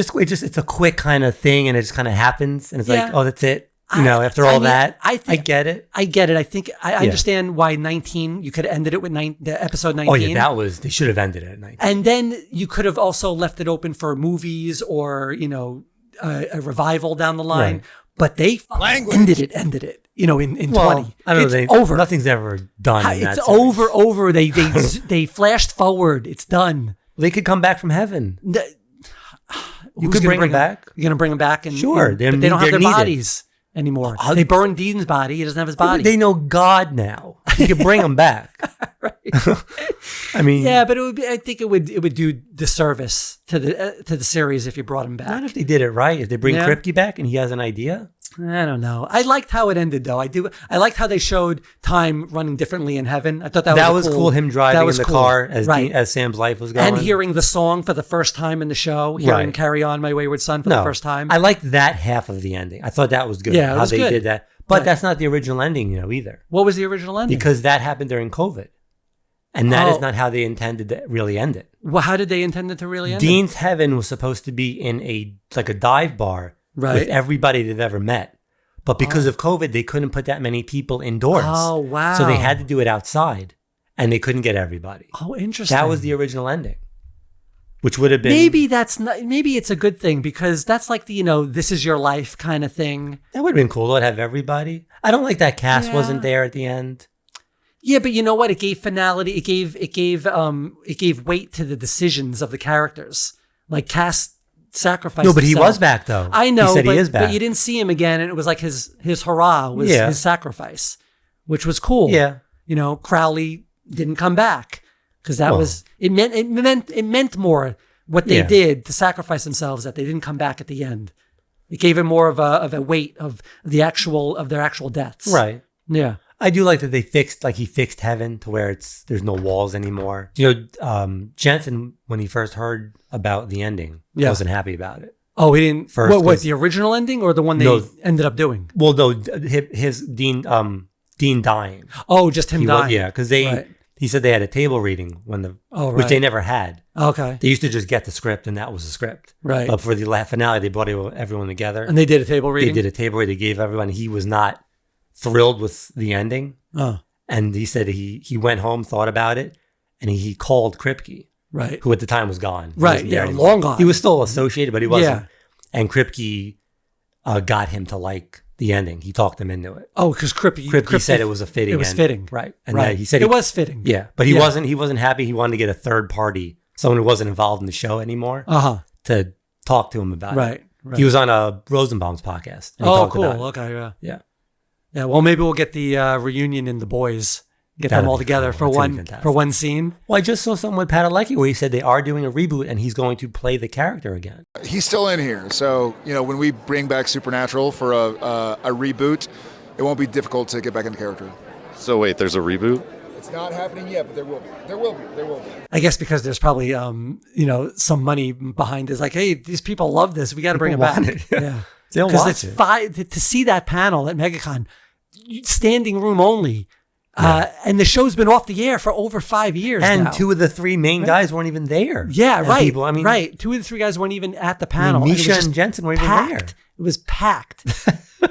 a quick kind of thing, and it just kind of happens, and it's like, oh, that's it. After I all mean, that, I get it. I get it. I think I understand why 19. You could have ended it with the episode 19. Oh yeah, they should have ended it at 19. And then you could have also left it open for movies or a revival down the line. Right. But they ended it. In 20. I don't know. It's over. Nothing's ever done. In It's that over. They flashed forward. It's done. They could come back from heaven. You Who's could gonna bring them back. You're gonna bring them back, and Sure, but they don't have they're their needed. bodies anymore. They burned Dean's body. He doesn't have his body. They know God now. You could bring them back. Right. I mean, yeah, but I think it would do disservice to the series if you brought him back. not if they did it right. If they bring Yeah. Kripke back and he has an idea. I don't know. I liked how it ended, though. I liked how they showed time running differently in heaven. I thought that was cool. Him driving in the car as right. as Sam's life was going, and hearing the song for the first time in the show, hearing Right. "Carry On, My Wayward Son" for the first time. I liked that half of the ending. I thought that was good. Yeah, it how was they good. did that. But Right. that's not the original ending, either. What was the original ending? Because that happened during COVID, and that is Oh. not how they intended to really end it. Well, how did they intend it to really end? Dean's heaven was supposed to be in a dive bar Right. with everybody they've ever met. But because of COVID, they couldn't put that many people indoors. Oh, wow. So they had to do it outside, and they couldn't get everybody. Oh, interesting. That was the original ending, which would have been Maybe it's a good thing because that's like the this is your life kind of thing. that would have been cool to have everybody. I don't like that cast Yeah. wasn't there at the end. Yeah, but you know what? It gave finality. It gave weight to the decisions of the characters. Like Cass sacrificed. No, but he himself. was back though. I know, he said but, he is back. but you didn't see him again, and it was like his hurrah was his sacrifice, which was cool. Yeah, you know, Crowley didn't come back because that was it meant more what they did to sacrifice themselves, that they didn't come back at the end. It gave him more of a weight of their actual deaths. Right. Yeah. I do like that he fixed heaven to where there's no walls anymore. You know, Jensen, when he first heard about the ending, wasn't happy about it. Oh, he didn't. First, what the original ending or the one they ended up doing? Well, no, his Dean dying. Oh, just him dying. Because he said they had a table reading which they never had. Okay. They used to just get the script, and that was the script. Right. But for the finale, they brought everyone together, and they did a table reading. They did a table reading. They gave everyone. He was not thrilled with the ending. Oh. And he said he went home, thought about it, and he called Kripke, right, who at the time was gone. Right, long gone. He was still associated, but he wasn't. Yeah. And Kripke got him to like the ending. He talked him into it. Oh, because Kripke said it was a fitting. It was ending. fitting, right? And right. He said it was fitting. Yeah, but he wasn't happy. He wanted to get a third party, someone who wasn't involved in the show anymore, to talk to him about it. Right. He was on Rosenbaum's podcast. And he talked cool. about it. Okay, yeah. Yeah. Yeah, well, maybe we'll get the reunion in The Boys. Get them all together for one scene. Well, I just saw something with Padalecki where he said they are doing a reboot and he's going to play the character again. He's still in here, so when we bring back Supernatural for a reboot, it won't be difficult to get back into character. So wait, there's a reboot? It's not happening yet, but there will be. There will be. I guess because there's probably some money behind it. It's like, hey, these people love this. We got to bring it back. Yeah. They'll watch it. To see that panel at Megacon, standing room only, and the show's been off the air for over 5 years and now. 2 of the 3 main guys weren't even there. Yeah, right. People, I mean, right. 2 of the 3 guys weren't even at the panel. Misha and Jensen weren't even there. It was packed.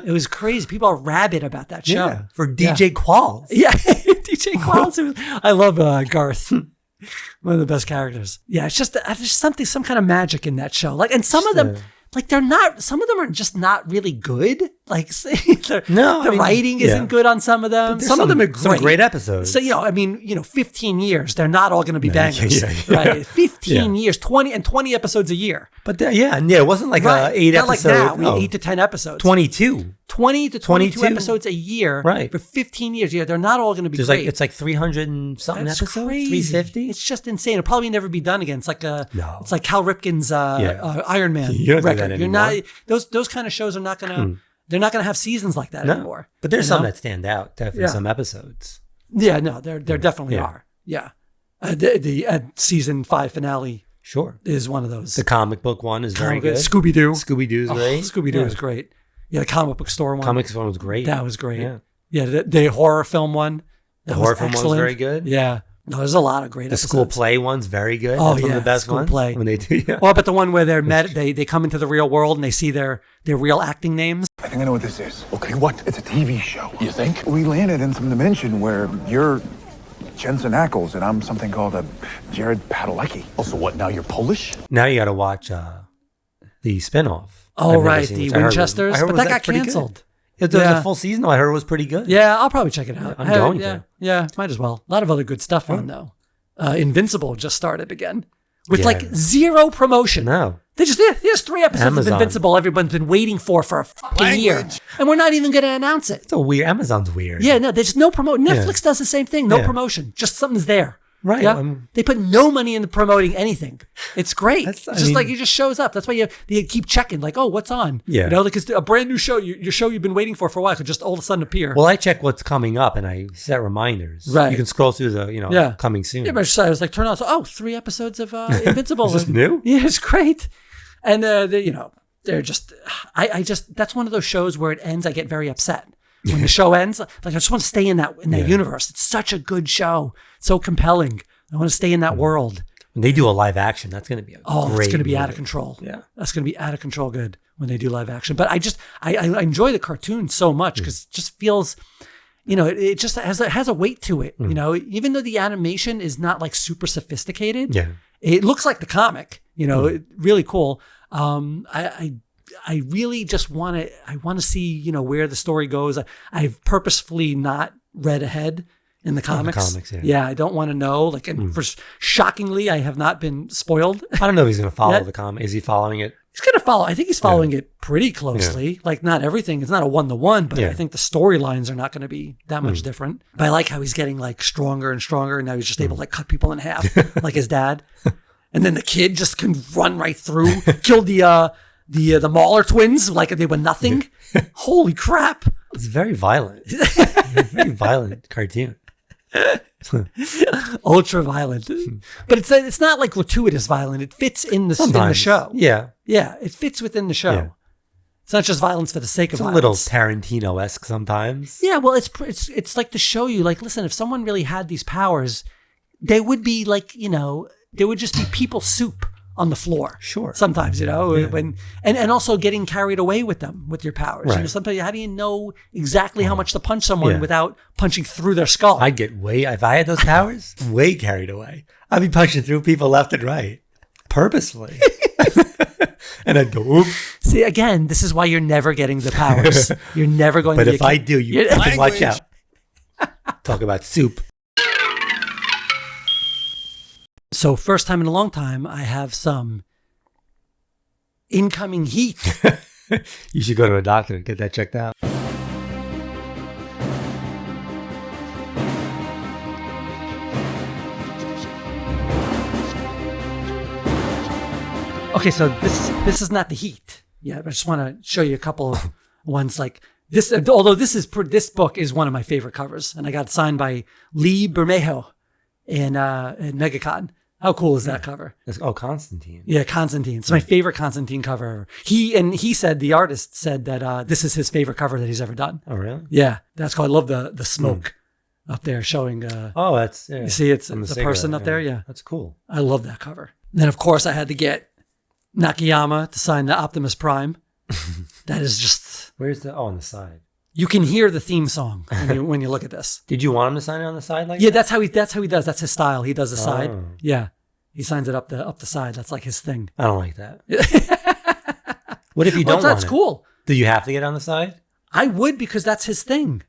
It was crazy. People are rabid about that show. Yeah, for DJ Qualls. Yeah, DJ Qualls. I love Garth. One of the best characters. Yeah, it's just there's some kind of magic in that show. Like, and some of them. Like some of them are just not really good. Like the writing isn't good on some of them. Some of them are great. Some great episodes. So 15 years, they're not all going to be bangers. Right? 15 years, 20 episodes a year. But it wasn't like right. 8 not episodes. Like now, 8 to 10 episodes. 22. 20 to 22 episodes a year, right? For 15 years. Yeah, they're not all going to be great. It's like 300 and something episodes. Crazy. 350. It's just insane. It'll probably never be done again. It's like It's like Cal Ripken's Iron Man record. You're not those kind of shows are not gonna. They're not gonna have seasons like that anymore. But there's some that stand out. Definitely some episodes. Yeah, no, there definitely are. Yeah, the season 5 finale. Sure, is one of those. The comic book one is very good. Scooby Doo. Scooby Doo's great. Scooby Doo is great. Yeah, the comic book store one. Comic book one was great. That was great. Yeah, the horror film one. The horror film one was very good. Yeah. No, there's a lot of great episodes. The school play one's very good. Oh, That's one of the best school ones. Play. When they do, Well, but the one where they come into the real world and they see their real acting names. I think I know what this is. Okay, what? It's a TV show. You think? We landed in some dimension where you're Jensen Ackles and I'm something called a Jared Padalecki. Oh, so what? Now you're Polish? Now you got to watch the spinoff. Oh, right, the Winchesters. But that got canceled. It was a full season, though. I heard it was pretty good. Yeah, I'll probably check it out. I'm going to. Yeah, might as well. A lot of other good stuff on, though. Invincible just started again with like zero promotion. No. They just, here's 3 episodes of Invincible everyone's been waiting for a fucking year. And we're not even going to announce it. It's a weird, Amazon's weird. Yeah, no, there's no promotion. Netflix does the same thing. No promotion. Just something's there. Right. Yeah? They put no money into promoting anything. It's great. It's just like it just shows up. That's why you keep checking, like, oh, what's on? Yeah. Because a brand new show, your show you've been waiting for a while could just all of a sudden appear. Well, I check what's coming up and I set reminders. Right. You can scroll through the, coming soon. Yeah, but I was like, turn on. 3 episodes of Invincible. Is this new? Yeah, it's great. And, they're just, I just, that's one of those shows where it ends, I get very upset. When the show ends, like, I just want to stay in that universe. It's such a good show. So compelling. I want to stay in that world. When they do a live action, that's going to be it's going to be out of control. Yeah. That's going to be out of control good when they do live action. But I enjoy the cartoon so much because it just feels, it just has a weight to it. Even though the animation is not like super sophisticated, it looks like the comic, really cool. I really just want to see, where the story goes. I've purposefully not read ahead in the comics. Yeah. I don't want to know. Like, and shockingly, I have not been spoiled. I don't know if he's going to follow the comic. Is he following it? He's going to follow. I think he's following it pretty closely. Yeah. Like, not everything. It's not a 1-to-1, but I think the storylines are not going to be that much different. But I like how he's getting like stronger and stronger. And now he's just able to like cut people in half, like his dad. And then the kid just can run right through, kill the Mauler twins like they were nothing. Holy crap! It's very violent. It's a very violent cartoon. Ultra violent, but it's not like gratuitous violent. It fits in the show. Yeah, it fits within the show. Yeah. It's not just violence for the sake of violence. It's a little Tarantino-esque sometimes. Yeah, well, it's like to show you, like, listen, if someone really had these powers, they would be like, there would just be people soup on the floor. Sure. Sometimes, when and also getting carried away with them, with your powers. Right. Sometimes, how do you know exactly how much to punch someone without punching through their skull? I'd get if I had those powers, way carried away. I'd be punching through people left and right, purposefully. And I'd go, oops. See, again, this is why you're never getting the powers. You're never going to get... But if I do, you can watch out. Talk about soup. So first time in a long time, I have some incoming heat. You should go to a doctor and get that checked out. Okay, so this is not the heat. Yeah, I just want to show you a couple of ones like this. Although this book is one of my favorite covers, and I got it signed by Lee Bermejo in Megacon. How cool is that cover? Constantine. Yeah, Constantine. It's my favorite Constantine cover ever. He said, the artist said that this is his favorite cover that he's ever done. Oh, really? Yeah, that's cool. I love the smoke up there showing. That's you see, it's a person up there. Yeah, that's cool. I love that cover. And then of course I had to get Nakayama to sign the Optimus Prime. That is just. Where's on the side? You can hear the theme song when you look at this. Did you want him to sign it on the side like that? Yeah, that's how he does. That's his style. He does the side. Yeah. He signs it up the side. That's like his thing. I don't like that. What if you don't want that's cool. Do you have to get on the side? I would, because that's his thing.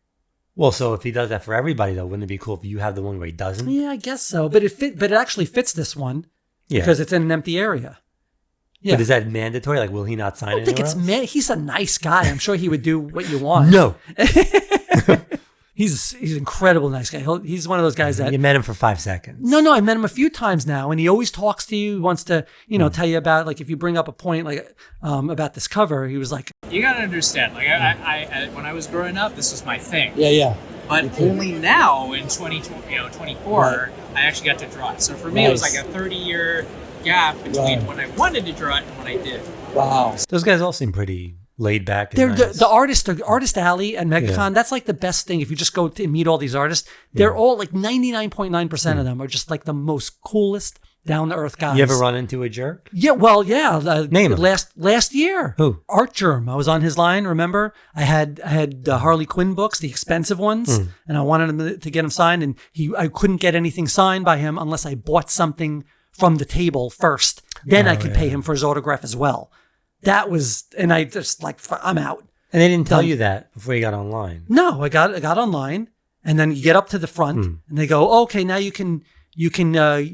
Well, so if he does that for everybody though, wouldn't it be cool if you have the one where he doesn't? Yeah, I guess so. But it actually fits this one. Yeah. Because it's in an empty area. Yeah. But is that mandatory? Like, will he not sign it? I don't think it's he's a nice guy. I'm sure he would do what you want. No. He's an incredible nice guy. He's one of those guys that... You met him for 5 seconds. No, I met him a few times now, and he always talks to you. He wants to, tell you about, like, if you bring up a point, like, about this cover, he was like... You gotta understand, like, I when I was growing up, this was my thing. Yeah. But only now, in 2024, right. I actually got to draw it. So for me, it was like a 30-year gap between when I wanted to draw it and when I did. Wow. Those guys all seem pretty... laid back. They're nice. the artist alley and Megacon. That's like the best thing. If you just go to meet all these artists, they're all like 99.9% of them are just like the most coolest, down to earth guys. You ever run into a jerk? Yeah, well, yeah. Name him. Last year. Who? Art Germ. I was on his line. Remember, I had Harley Quinn books, the expensive ones, and I wanted him to get them signed, and I couldn't get anything signed by him unless I bought something from the table first. Then I could pay him for his autograph as well. That was, and I just like, I'm out. And they didn't tell you that before you got online? No, I got online, and then you get up to the front, and they go, okay, now you can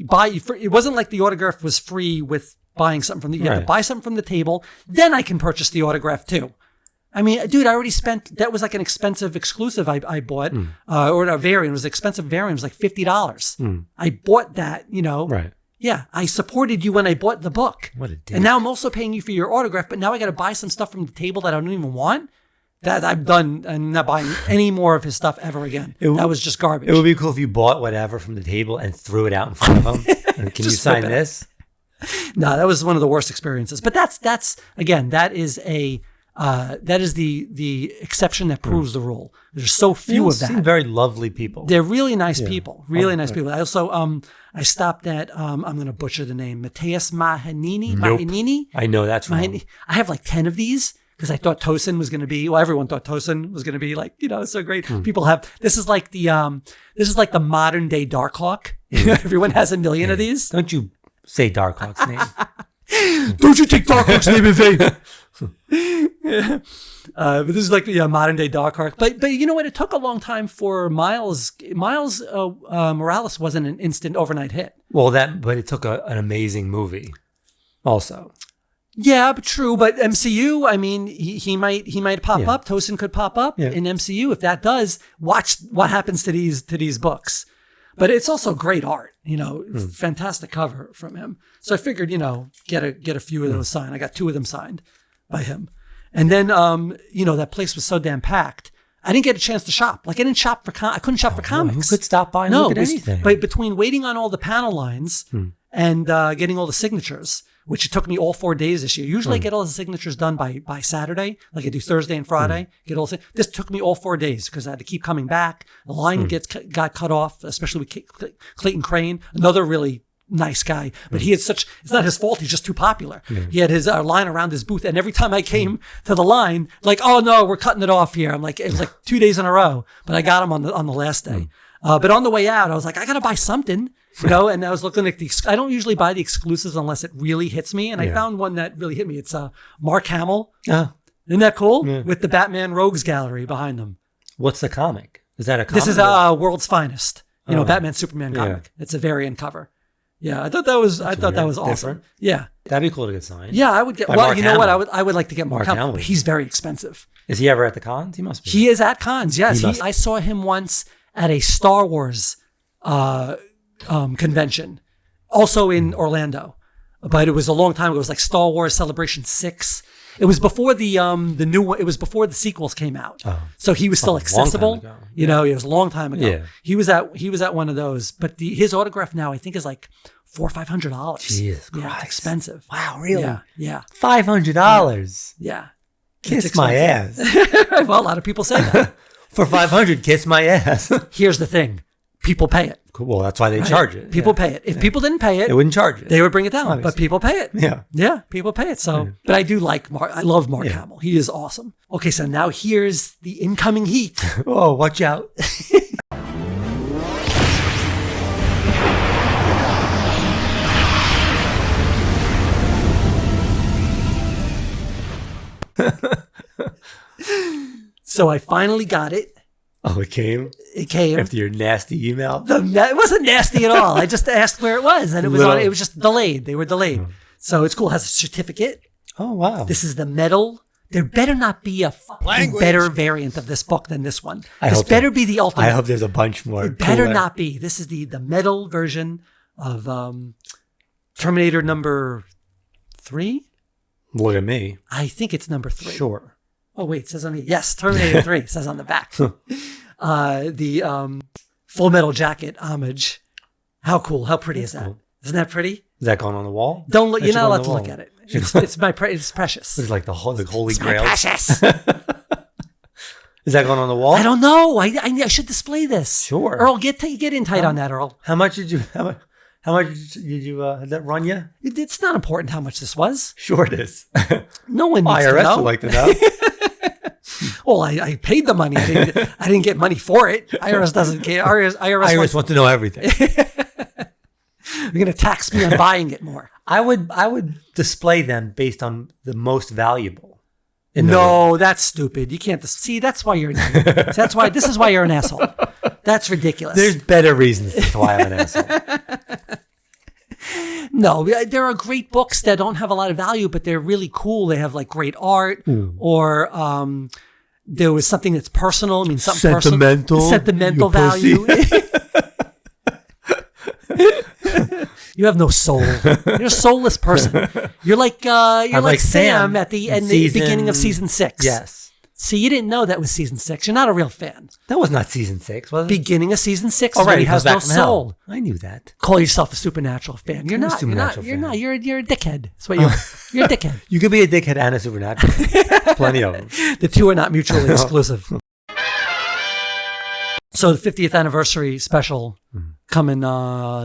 buy. It wasn't like the autograph was free with buying something from you had to buy something from the table. Then I can purchase the autograph too. I mean, dude, I already spent. That was like an expensive exclusive I bought, or a variant. It was an expensive variant. It was like $50. I bought that, Right. Yeah, I supported you when I bought the book. What a dick. And now I'm also paying you for your autograph, but now I got to buy some stuff from the table that I don't even want. That I'm done. I'm not buying any more of his stuff ever again. That was just garbage. It would be cool if you bought whatever from the table and threw it out in front of him. And can you sign this? No, that was one of the worst experiences. But that's again, that is the exception that proves the rule. There's so few of that. Seem very lovely people. They're really nice people. Really nice people. I also I stopped at I'm going to butcher the name, Mateus Manhanini. Nope. Manhanini. I know that's wrong. I have like 10 of these because I thought Tosin was going to be. Well, everyone thought Tosin was going to be like so great. People have this is like the modern day Darkhawk. Everyone has a million of these. Don't you say Darkhawk's name? Don't you take Darkhawk's name in vain. But this is like the modern day Dark Arc. But you know what? It took a long time for Miles Morales wasn't an instant overnight hit. Well, but it took an amazing movie also. Yeah, but true. But MCU, I mean, he might pop up. Tosin could pop up in MCU. If that does, watch what happens to these books. But it's also great art, fantastic cover from him. So I figured, get a few of those signed. I got 2 of them signed by him. And then, that place was so damn packed. I didn't get a chance to shop. Like I couldn't shop for comics. Who could stop by and look at anything? But between waiting on all the panel lines and getting all the signatures, which it took me all 4 days this year. Usually I get all the signatures done by Saturday. Like I do Thursday and Friday. This took me all 4 days because I had to keep coming back. The line got cut off, especially with Clayton Crane, another really nice guy. But he had it's not his fault. He's just too popular. He had his line around his booth. And every time I came to the line, like, oh no, we're cutting it off here. I'm like, it was like 2 days in a row, but I got him on the last day. But on the way out, I was like, I got to buy something. And I was looking at I don't usually buy the exclusives unless it really hits me. And I found one that really hit me. It's Mark Hamill. Isn't that cool? Yeah. With the Batman Rogues Gallery behind them. What's the comic? Is that a comic? This is World's Finest. Batman Superman comic. It's a variant cover. Yeah, I thought that was awesome. Different. Yeah. That'd be cool to get signed. Yeah, I would get Mark you know Hamill. What? I would like to get Mark Hamill, but he's very expensive. Is he ever at the cons? He must be. He is at cons, yes. I saw him once at a Star Wars convention. Also in Orlando, but it was a long time ago. It was like Star Wars Celebration 6. It was before the new one. It was before the sequels came out. So he was still accessible. It was a long time ago. Yeah. He was at one of those, but his autograph now I think is like $400 or $500. Jesus Christ. Yeah, it's expensive. Wow, really? Yeah. $500. Yeah. Kiss my ass. Well, a lot of people say that. For $500, kiss my ass. Here's the thing. People pay it. Well, that's why they charge it. People pay it. If people didn't pay it, they wouldn't charge it. They would bring it down. Obviously. But people pay it. Yeah. People pay it. So, but I do like Mark. I love Mark Hamill. He is awesome. Okay, so now here's the incoming heat. Oh, watch out. So I finally got it. Oh, it came? It came. After your nasty email? It wasn't nasty at all. I just asked where it was, and it was just delayed. They were delayed. So it's cool. It has a certificate. Oh, wow. This is the medal. There better not be a better variant of this book than this one. This better be the ultimate. I hope there's a bunch more. It better not be. This is the metal version of Terminator number 3. Look at me. I think it's number 3. Sure. Oh, wait, it says on the, yes, Terminator 3, it says on the back. The Full Metal Jacket homage. How cool, how pretty is that? Cool. Isn't that pretty? Is that going on the wall? Don't look, you're not allowed to look at it. It's precious. It's like the Holy Grail. Precious. Is that going on the wall? I don't know. I should display this. Sure. Earl, get in tight on that, Earl. How much did you that run you? It's not important how much this was. Sure it is. No one needs IRS to know. would like to know. Well, I paid the money. I didn't get money for it. IRS doesn't care. IRS wants to know everything. You're going to tax me on buying it more. I would display them based on the most valuable. No, that's stupid. You can't. See, that's why you're an idiot. This is why you're an asshole. That's ridiculous. There's better reasons as to why I'm an asshole. No, there are great books that don't have a lot of value, but they're really cool. They have like great art, or there was something that's personal. I mean, something sentimental value. You have no soul. You're a soulless person. You're like Sam at the beginning of season 6. Yes. See, you didn't know that was season 6. You're not a real fan. That was not season 6, was it? Beginning of season 6 is when he has no soul. I knew that. Call yourself a Supernatural fan. You're not. You're not. You're a dickhead. That's what you are. You're a dickhead. You could be a dickhead and a Supernatural. Plenty of them. The two are not mutually exclusive. So the 50th anniversary special coming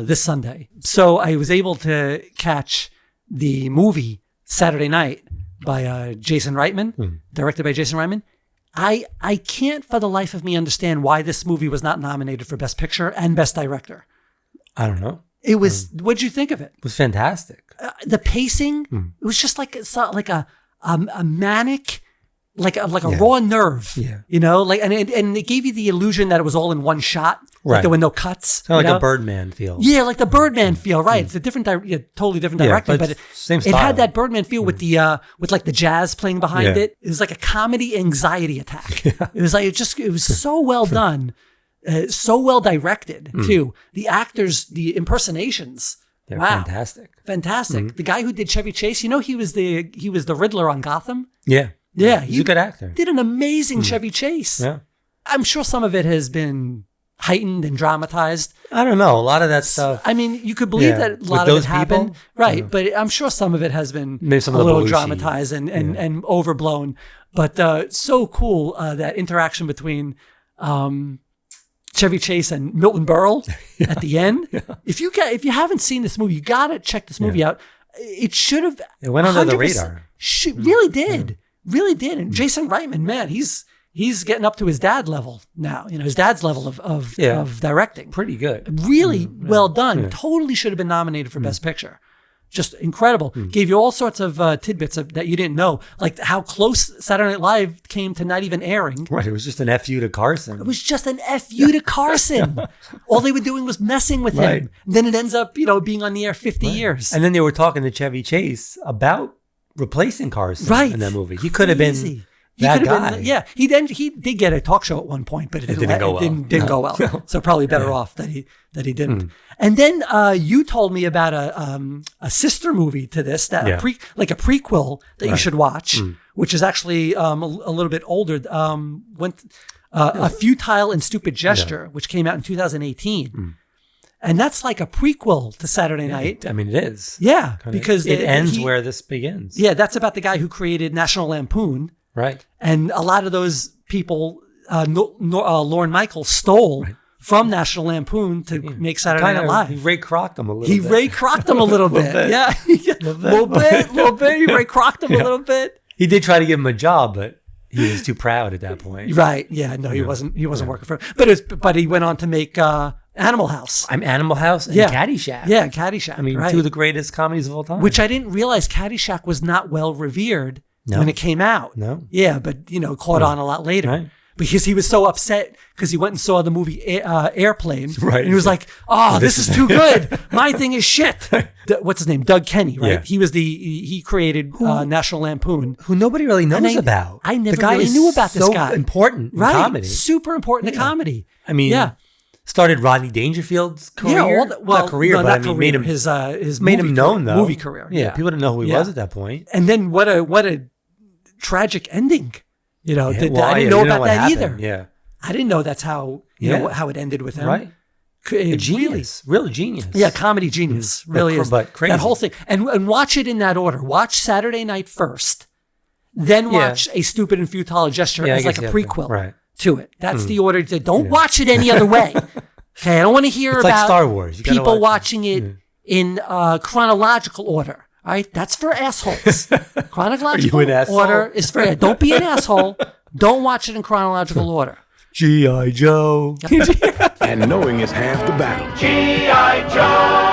this Sunday. So I was able to catch the movie Saturday night by Jason Reitman, directed by Jason Reitman. I can't for the life of me understand why this movie was not nominated for Best Picture and Best Director. I don't know. It was. What'd you think of it? It was fantastic. The pacing. It was just like a a manic, like a raw nerve. Yeah. You know, like and it gave you the illusion that it was all in one shot. Like Right. there were no cuts. Kind of you like know? a Birdman feel. Yeah, like the Birdman feel, right? It's a different, totally different directing, but but same it style. had that Birdman feel with the with like the jazz playing behind Yeah. it. It was like a comedy anxiety attack. It was like it was so well done, so well directed too. The actors, the impersonations, They're wow, fantastic. fantastic. The guy who did Chevy Chase, you know, he was the Riddler on Gotham. Yeah. Yeah, He's a good actor. Did an amazing Chevy Chase. Yeah. I'm sure some of it has been heightened and dramatized. I don't know. A lot of that stuff. I mean, you could believe that a lot of it happened, right? Yeah. But I'm sure some of it has been Maybe some a of the little bullshit. dramatized and overblown. But so cool that interaction between Chevy Chase and Milton Berle at the end. If you haven't seen this movie, you gotta check this movie out. It should have. It went under the 100% radar. Really did, really did. And Jason Reitman, man, he's getting up to his dad level now. You know, his dad's level of directing. Pretty good. Really well done. Totally should have been nominated for Best Picture. Just incredible. Gave you all sorts of tidbits that you didn't know, like how close Saturday Night Live came to not even airing. Right. It was just an FU to Carson. It was just an FU to Carson. All they were doing was messing with Right. him. And then it ends up, being on the air 50 years. And then they were talking to Chevy Chase about replacing Carson in that movie. He could have been Crazy. that could have guy. been, he did get a talk show at one point, but it didn't go well. Didn't go well. So probably better off that he didn't. And then you told me about a sister movie to this that like a prequel that you should watch, which is actually a little bit older. A Futile and Stupid Gesture, which came out in 2018. And that's like a prequel to Saturday Night. I mean, it is. Yeah, because it ends where this begins. Yeah, that's about the guy who created National Lampoon. Right. And a lot of those people, Lorne Michaels stole from National Lampoon to make Saturday Night Live. He Ray Kroc them a little bit. He Ray Kroc them a little bit. Yeah. A little bit. He Ray Kroc them a little bit. He did try to give him a job, but he was too proud at that point. Right. Yeah. No, he wasn't working for him. But he went on to make Animal House. Animal House and Caddyshack. Yeah, Caddyshack. I mean, two of the greatest comedies of all time. Which I didn't realize Caddyshack was not well revered when it came out. No. Yeah, but caught on a lot later. Right. Because he was so upset because he went and saw the movie Airplane. Right. And he was like, this is too good. My thing is shit. What's his name? Doug Kenny, right? Yeah. He created National Lampoon. Who nobody really knows about. I never the guy really knew about this so guy. important in right. comedy. Super important to comedy. I mean, started Rodney Dangerfield's career. Not career. Made him his made him known though. Movie career. Yeah, people didn't know who he was at that point. And then what a tragic ending. I didn't know about that happened. either. Yeah, I didn't know that's how how it ended with him. Right. A genius, real genius. Yeah, comedy genius, really is. But crazy. That whole thing, and watch it in that order. Watch Saturday Night first, then watch A Stupid and Futile Gesture as like a prequel to it. That's the order. Don't watch it any other way. Okay, I don't want to hear it's about like Star Wars. people watching it in chronological order. All right, that's for assholes. Chronological order is for don't be an asshole. Don't watch it in chronological order. G.I. Joe. And knowing is half the battle. G.I. Joe!